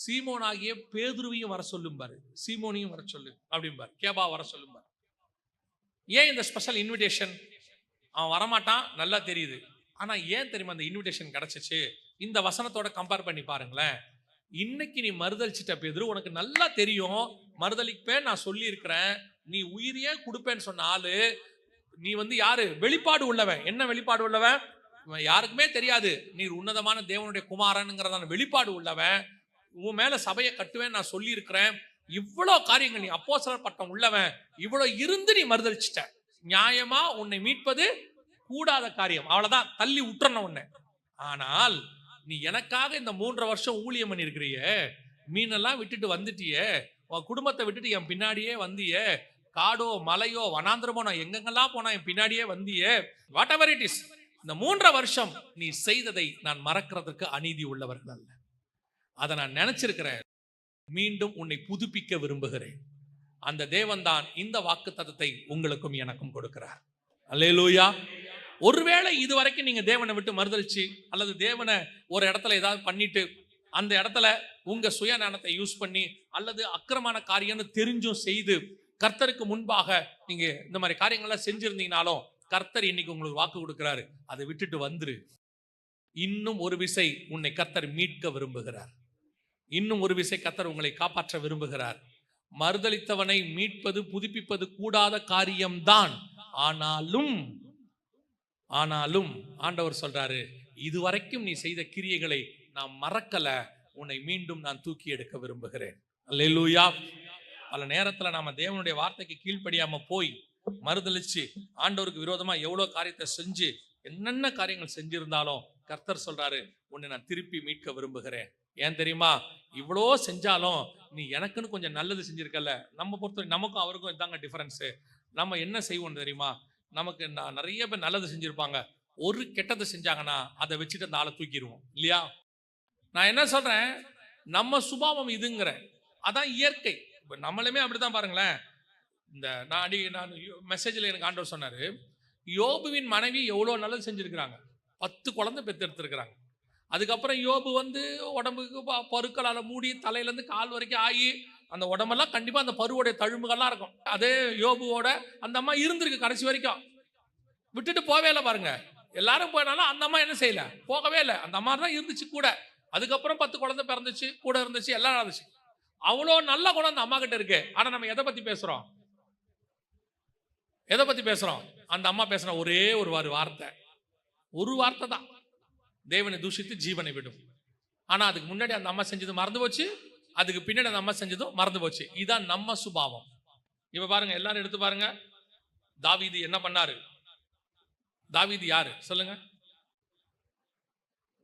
சீமோன் ஆகிய பேதுருவையும் வர சொல்லும்பாரு, சீமோனையும் வர சொல்லு அப்படிம்பாரு, கேபா வர சொல்லும்பாரு. ஏன் இந்த ஸ்பெஷல் இன்விடேஷன்? அவன் வரமாட்டான் நல்லா தெரியுது. ஆனா ஏன் தெரியுமா அந்த இன்விடேஷன் கிடைச்சிச்சு? இந்த வசனத்தோட கம்பேர் பண்ணி பாருங்களேன். இன்னைக்கு நீ மறுதலிச்சிட்ட பேதுரு, உனக்கு நல்லா தெரியும் மறுதலிப்பேன், நான் சொல்லி இருக்கிறேன். நீ உயிரையே கொடுப்பேன்னு சொன்ன ஆளு, நீ யாரு? வெளிப்பாடு உள்ளவன். என்ன வெளிப்பாடு உள்ளவன்? யாருக்குமே தெரியாது நீர் உன்னதமான தேவனுடைய குமாரனுங்கிறதான வெளிப்பாடு உள்ளவன். உன் மேல சபையை கட்டுவேன் நான் சொல்லி இருக்கிறேன். இவ்வளவு காரியங்கள், நீ அப்போஸ்தலர் பட்டம் உள்ளவன், இவ்வளவு இருந்து நீ மறுதலிச்சிட்ட. நியாயமா உன்னை மீட்பது கூடாத காரியம், அவ்வளவுதான், தள்ளி விட்டுறணும் உன்னை. ஆனால் நீ எனக்காக இந்த 3 வருஷம் ஊழியம் பண்ணி இருக்கிறியே, மீனெல்லாம் விட்டுட்டு வந்துட்டியே, உன் குடும்பத்தை விட்டுட்டு என் பின்னாடியே வந்தியே, காடோ மலையோ வனாந்திரமோ நான் எங்கெங்கெல்லாம் போனா என் பின்னாடியே வந்தியே, வாட் எவர் இட் இஸ், இந்த 3 வருஷம் நீ செய்ததை நான் மறக்கிறதுக்கு அநீதி உள்ளவர்கள் அல்ல. அதை நான் நினைச்சிருக்கிறேன். மீண்டும் உன்னை புதுப்பிக்க விரும்புகிறேன். அந்த தேவன் தான் இந்த வாக்குத்தத்தத்தை உங்களுக்கும் எனக்கும் கொடுக்கிறார். அல்லேலூயா. ஒருவேளை இதுவரைக்கும் நீங்க தேவனை விட்டு மறுதலிச்சு, அல்லது தேவனை ஒரு இடத்துல ஏதாவது பண்ணிட்டு, அந்த இடத்துல உங்க சுயஞானத்தை யூஸ் பண்ணி, அல்லது அக்கிரமான காரியம்னு தெரிஞ்சும் செய்து கர்த்தருக்கு முன்பாக நீங்க இந்த மாதிரி காரியங்கள்லாம் செஞ்சிருந்தீங்கனாலும், கர்த்தர் இன்னைக்கு உங்களுக்கு வாக்கு கொடுக்கிறாரு, அதை விட்டுட்டு வந்துரு. இன்னும் ஒரு விசை உன்னை கர்த்தர் மீட்க விரும்புகிறார். இன்னும் ஒரு விசை கர்த்தர் உங்களை காப்பாற்ற விரும்புகிறார். மறுதலித்தவனை மீட்பது புதுப்பிப்பது கூடாத காரியம்தான். ஆனாலும் ஆண்டவர் சொல்றாரு, இதுவரைக்கும் நீ செய்த கிரியைகளை நான் மறக்கல, உன்னை மீண்டும் நான் தூக்கி எடுக்க விரும்புகிறேன். அல்லேலூயா. பல நேரத்துல நாம தேவனுடைய வார்த்தைக்கு கீழ்ப்படியாம போய் மறுதலிச்சு ஆண்டவருக்கு விரோதமா எவ்வளவு காரியத்தை செஞ்சு என்னென்ன காரியங்கள் செஞ்சிருந்தாலும் கர்த்தர் சொல்றாரு, உன்னை நான் திருப்பி மீட்க விரும்புகிறேன். ஏன் தெரியுமா? இவ்வளோ செஞ்சாலும் நீ எனக்குன்னு கொஞ்சம் நல்லது செஞ்சிருக்கல. நம்ம பொறுத்த நமக்கும் அவருக்கும் இதாங்க டிஃபரன்ஸு. நம்ம என்ன செய்வோம் தெரியுமா? நமக்கு நிறைய பேர் நல்லது செஞ்சிருப்பாங்க, ஒரு கெட்டது செஞ்சாங்கன்னா அதை வச்சுட்டு அந்த ஆளை தூக்கிடுவோம் இல்லையா? நான் என்ன சொல்றேன், நம்ம சுபாவம் இதுங்கிறேன், அதான் இயற்கை. இப்போ நம்மளுமே அப்படித்தான் பாருங்களேன். இந்த நான் மெசேஜில் எனக்கு ஆண்டவர் சொன்னாரு, யோபுவின் மனைவி எவ்வளோ நல்லது செஞ்சிருக்கிறாங்க, 10 குழந்தை பெற்றெடுத்திருக்கிறாங்க. அதுக்கப்புறம் யோபு உடம்புக்கு பருக்களால் மூடி தலையிலேருந்து கால் வரைக்கும் ஆகி, அந்த உடம்பெல்லாம் கண்டிப்பாக அந்த பருவோடைய தழும்புகள்லாம் இருக்கும். அதே யோபுவோட அந்த அம்மா இருந்திருக்கு கடைசி வரைக்கும், விட்டுட்டு போவே இல்லை பாருங்க. எல்லாரும் போனாலும் அந்த அம்மா என்ன செய்யல, போகவே இல்லை. அந்த அம்மா தான் இருந்துச்சு கூட. அதுக்கப்புறம் 10 குழந்தை பிறந்துச்சு, கூட இருந்துச்சு, எல்லாம் நடந்துச்சு. அவ்வளோ நல்ல குணம் அந்த அம்மா கிட்ட இருக்கு. ஆனால் நம்ம எதை பற்றி பேசுகிறோம்? எதை பற்றி பேசுகிறோம்? அந்த அம்மா பேசுகிற ஒரே ஒரு வார்த்தை தான், தேவனை தூஷித்து ஜீவனை விடும். ஆனா அதுக்கு முன்னாடி அந்த அம்மா செஞ்சது மறந்து போச்சு, அதுக்கு பின்னாடி அந்த அம்மா செஞ்சதும் மறந்து போச்சு. இதுதான் நம்ம சுபாவம். இப்ப பாருங்க, எல்லாரும் எடுத்து பாருங்க, தாவீது என்ன பண்ணாரு? தாவீது யாரு சொல்லுங்க?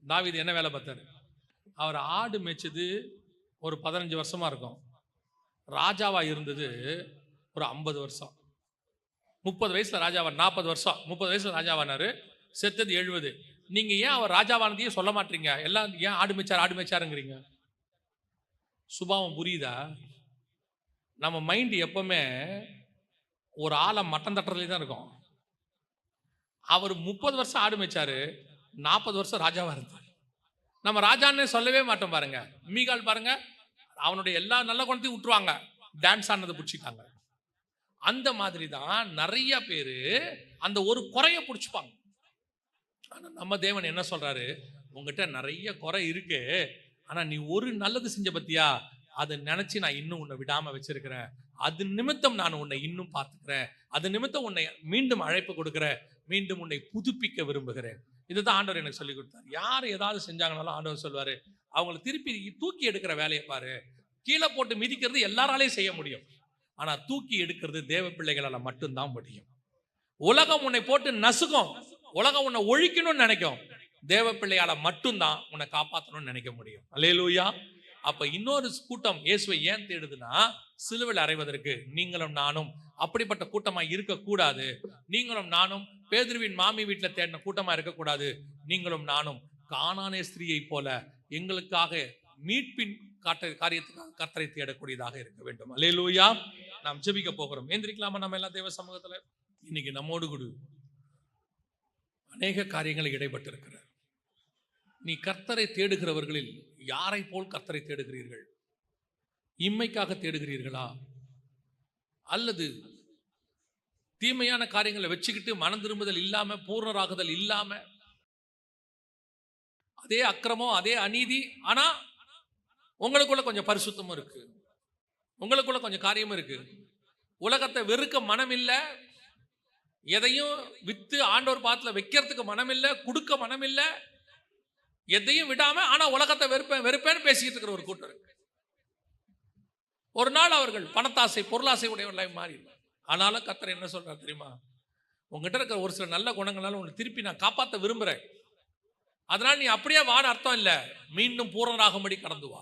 தாவீது என்ன வேலை பார்த்தாரு? அவர் ஆடு மேய்ச்சது ஒரு 15 வருஷமா இருக்கும். ராஜாவா இருந்தது ஒரு 50 வருஷம். 30 வயசுல ராஜாவா, 40 வருஷம் 30 வயசுல ராஜாவானாரு, செத்தது 70. நீங்க ஏன் அவர் ராஜாவானதையே சொல்ல மாட்டீங்க? எல்லாம் ஏன் ஆடு மேய்ச்சாருங்கிறீங்க? சுபாவம் புரியுதா? நம்ம மைண்ட் எப்பவுமே ஒரு ஆளை மட்டம் தட்டுறதுலே தான் இருக்கும். அவர் 30 வருஷம் ஆடு மேய்ச்சாரு, 40 வருஷம் ராஜாவா இருந்தார். நம்ம ராஜான்னு சொல்லவே மாட்டோம் பாருங்க. மீகால் பாருங்க, அவனுடைய எல்லா நல்ல குணத்தையும் விட்டுருவாங்க, டான்ஸ் ஆனதை பிடிச்சிட்டாங்க. அந்த மாதிரி தான் நிறைய பேரு அந்த ஒரு குறைய பிடிச்சிப்பாங்க. ஆனா நம்ம தேவன் என்ன சொல்றாரு? உங்ககிட்ட நிறைய குறை இருக்கு, ஆனா நீ ஒரு நல்லது செஞ்ச பத்தியா, அதை நினைச்சு நான் இன்னும் உன்னை விடாம வச்சிருக்கிறேன். அது நிமித்தம் நான் உன்னை இன்னும் பார்த்துக்கிறேன். அது நிமித்தம் உன்னை மீண்டும் அழைப்பு கொடுக்கிறேன், மீண்டும் உன்னை புதுப்பிக்க விரும்புகிறேன். இதுதான் ஆண்டவர் எனக்கு சொல்லி கொடுத்தார். யார் ஏதாவது செஞ்சாங்கனாலும் ஆண்டவர் சொல்வாரு, அவங்களை திருப்பி தூக்கி எடுக்கிற வேலையை பாரு. கீழே போட்டு மிதிக்கிறது எல்லாராலையும் செய்ய முடியும், ஆனா தூக்கி எடுக்கிறது தேவ பிள்ளைகளால மட்டும்தான் முடியும். உலகம் உன்னை போட்டு நசுக்கும், உலகம் உன்னை ஒழிக்கணும்னு நினைக்கும், தேவ பிள்ளையால மட்டும்தான் உன்னை காப்பாற்றணும்னு நினைக்க முடியும். அல்லேலூயா. அப்ப இன்னொரு கூட்டம் இயேசுவை ஏன் தேடுதுன்னா, சிலுவையில் அறைவதற்கு. நீங்களும் நானும் அப்படிப்பட்ட கூட்டமா இருக்கக்கூடாது. நீங்களும் நானும் பேதுருவின் மாமி வீட்டில் தேடின கூட்டமா இருக்கக்கூடாது. நீங்களும் நானும் கானானே ஸ்திரீயை போல எங்களுக்காக மீட்பின் காரியத்துக்காக கர்த்தரை தேடக்கூடியதாக இருக்க வேண்டும். அல்லேலூயா. நாம் ஜெபிக்க போகிறோம். எந்திரிக்கலாமா நம்ம எல்லாம் தேவ சமூகத்துல? இன்னைக்கு நம்மோடு கூட அநேக காரியங்களை இடைப்பட்டிருக்கிறார். நீ கர்த்தரை தேடுகிறவர்களில் யாரை போல் கர்த்தரை தேடுகிறீர்கள்? இம்மைக்காக தேடுகிறீர்களா, அல்லது தீமையான காரியங்களை வச்சுக்கிட்டு மனம் திரும்புதல் இல்லாம, பூர்ணராகுதல் இல்லாம, அதே அக்கிரமம், அதே அநீதி, ஆனா உங்களுக்குள்ள கொஞ்சம் பரிசுத்தமும் இருக்கு, உங்களுக்குள்ள கொஞ்சம் காரியமும் இருக்கு, உலகத்தை வெறுக்க மனம் இல்லை, எதையும் வித்து ஆண்டவர் பாத்துல வைக்கிறதுக்கு மனம் இல்லை, கொடுக்க மனம் இல்லை, எதையும் விடாம ஆனா உலகத்தை வெறுப்பேன்னு பேசிட்டு இருக்கிற ஒரு கூட்டம் இருக்கு. ஒரு நாள் அவர்கள் பணத்தாசை, பொருளாசை உடையவர்களாய் மாறி. ஆனாலும் கர்த்தர் என்ன சொல்றாரு தெரியுமா? உங்ககிட்ட இருக்கிற ஒரு சில நல்ல குணங்களால உங்களை திருப்பி நான் காப்பாற்ற விரும்புறேன். அதனால நீ அப்படியே வான்னு அர்த்தம் இல்லை, மீண்டும் பூர்ணராகும்படி கடந்து வா.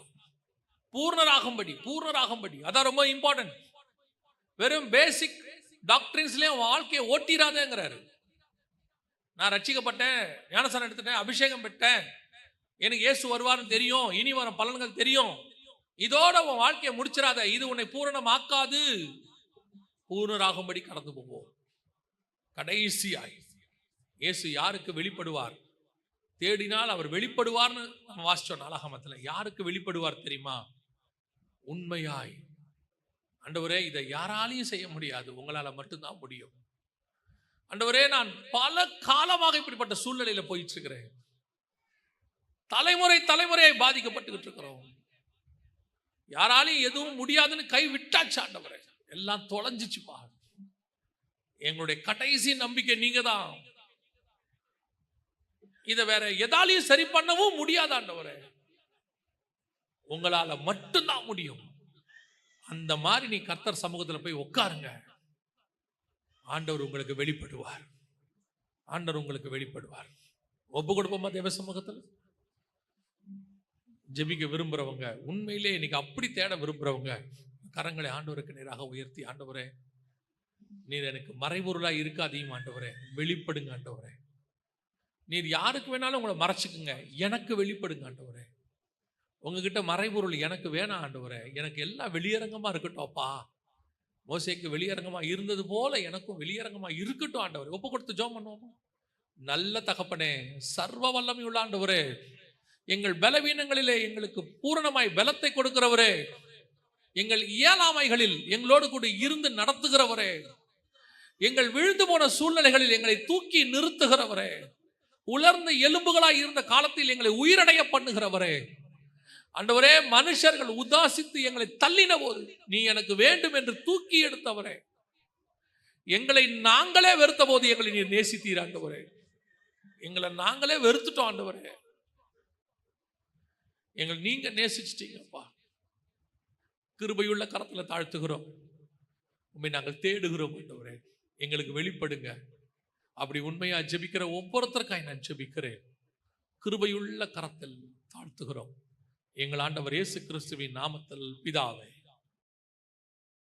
பூர்ணராகும்படி அதான் ரொம்ப இம்பார்ட்டன்ட். வெறும் பேசிக் டாக்டரின்ஸ்லயே வாழ்க்கையை ஓட்டிராதேங்கிறாரு. நான் ரட்சிக்கப்பட்டேன், ஞானஸ்நானம் எடுத்துட்டேன், அபிஷேகம் பெற்றேன், எனக்கு இயேசு வருவார்னு தெரியும், இனி வரும் பலன்கள் தெரியும், இதோட உன் வாழ்க்கையை முடிச்சிடாத. இது உன்னை பூரணமாக்காது. பூர்ணராகும்படி கடந்து போவோம். கடைசியாய் இயேசு யாருக்கு வெளிப்படுவார்? தேடினால் அவர் வெளிப்படுவார்னு நம்ம வாசிச்சோம் நாளாகமத்தில். யாருக்கு வெளிப்படுவார் தெரியுமா? உண்மையாய், ஆண்டவரே இதை யாராலையும் செய்ய முடியாது, உங்களால மட்டும்தான் முடியும். ஆண்டவரே நான் பல காலமாக இப்படிப்பட்ட சூழ்நிலையில போயிட்டு இருக்கிறேன், தலைமுறையை பாதிக்கப்பட்டுக்கிட்டு இருக்கிறோம், யாராலையும் எதுவும் முடியாதுன்னு கை விட்டாச்சு ஆண்டவரே, எல்லாம் தொலைஞ்சிச்சுப்பா, எங்களுடைய கடைசி நம்பிக்கை நீங்க தான், இதை வேற எதாலையும் சரி பண்ணவும் முடியாது ஆண்டவரே, உங்களால மட்டும்தான் முடியும். அந்த மாதிரி நீ கர்த்தர் சமூகத்தில் போய் உட்காருங்க, ஆண்டவர் உங்களுக்கு வெளிப்படுவார். ஆண்டவர் உங்களுக்கு வெளிப்படுவார். ஒப்பு கொடுப்போமா தேவ சமூகத்தில்? ஜெபிக்க விரும்புறவங்க, உண்மையிலே இன்னைக்கு அப்படி தேட விரும்புறவங்க, கரங்களை ஆண்டவருக்கு நேராக உயர்த்தி, ஆண்டவரே நீர் எனக்கு மறைபொருளாக இருக்காதையும் ஆண்டவரே, வெளிப்படுங்க ஆண்டவரே. நீர் யாருக்கு வேணாலும் உங்களை மறைச்சிக்குங்க, எனக்கு வெளிப்படுங்க ஆண்டவரே. உங்ககிட்ட மறைபொருள் எனக்கு வேணாம் ஆண்டவரே, எனக்கு எல்லாம் வெளியரங்கமா இருக்கட்டும் அப்பா. மோசேக்கு வெளியரங்கமா இருந்தது போல எனக்கும் வெளியரங்கமா இருக்கட்டும் ஆண்டவரே. ஒப்பு கொடுத்து ஜெபம் பண்ணுவோம். நல்ல தகப்பனே, சர்வ வல்லமை உள்ள ஆண்டவரே, எங்கள் பலவீனங்களிலே எங்களுக்கு பூரணமாய் பலத்தை கொடுக்கிறவரே, எங்கள் இயலாமைகளில் எங்களோடு கூட இருந்து நடத்துகிறவரே, எங்கள் விழுந்து போன சூழ்நிலைகளில் எங்களை தூக்கி நிறுத்துகிறவரே, உலர்ந்த எலும்புகளாய் இருந்த காலத்தில் எங்களை உயிரடைய பண்ணுகிறவரே, ஆண்டவரே மனுஷர்கள் உதாசித்து எங்களை தள்ளின போது நீ எனக்கு வேண்டும் என்று தூக்கி எடுத்தவரே, எங்களை நாங்களே வெறுத்த போது எங்களை நீர் நேசித்தீர் ஆண்டவரே. எங்களை நாங்களே வெறுத்துட்டோம் ஆண்டவரே, எங்களை நீங்க நேசிச்சிட்டீங்கப்பா. கிருபையுள்ள கரத்துல தாழ்த்துகிறோம், உண்மை நாங்கள் தேடுகிறோம் ஆண்டவரே, எங்களுக்கு வெளிப்படுங்க. அப்படி உண்மையா ஜெபிக்கிற ஒவ்வொருத்தருக்காய் நான் ஜெபிக்கிறேன். கிருபையுள்ள கரத்தில் தாழ்த்துகிறோம் எங்கள் ஆண்டவர் இயேசு கிறிஸ்துவின் நாமத்தில் பிதாவே.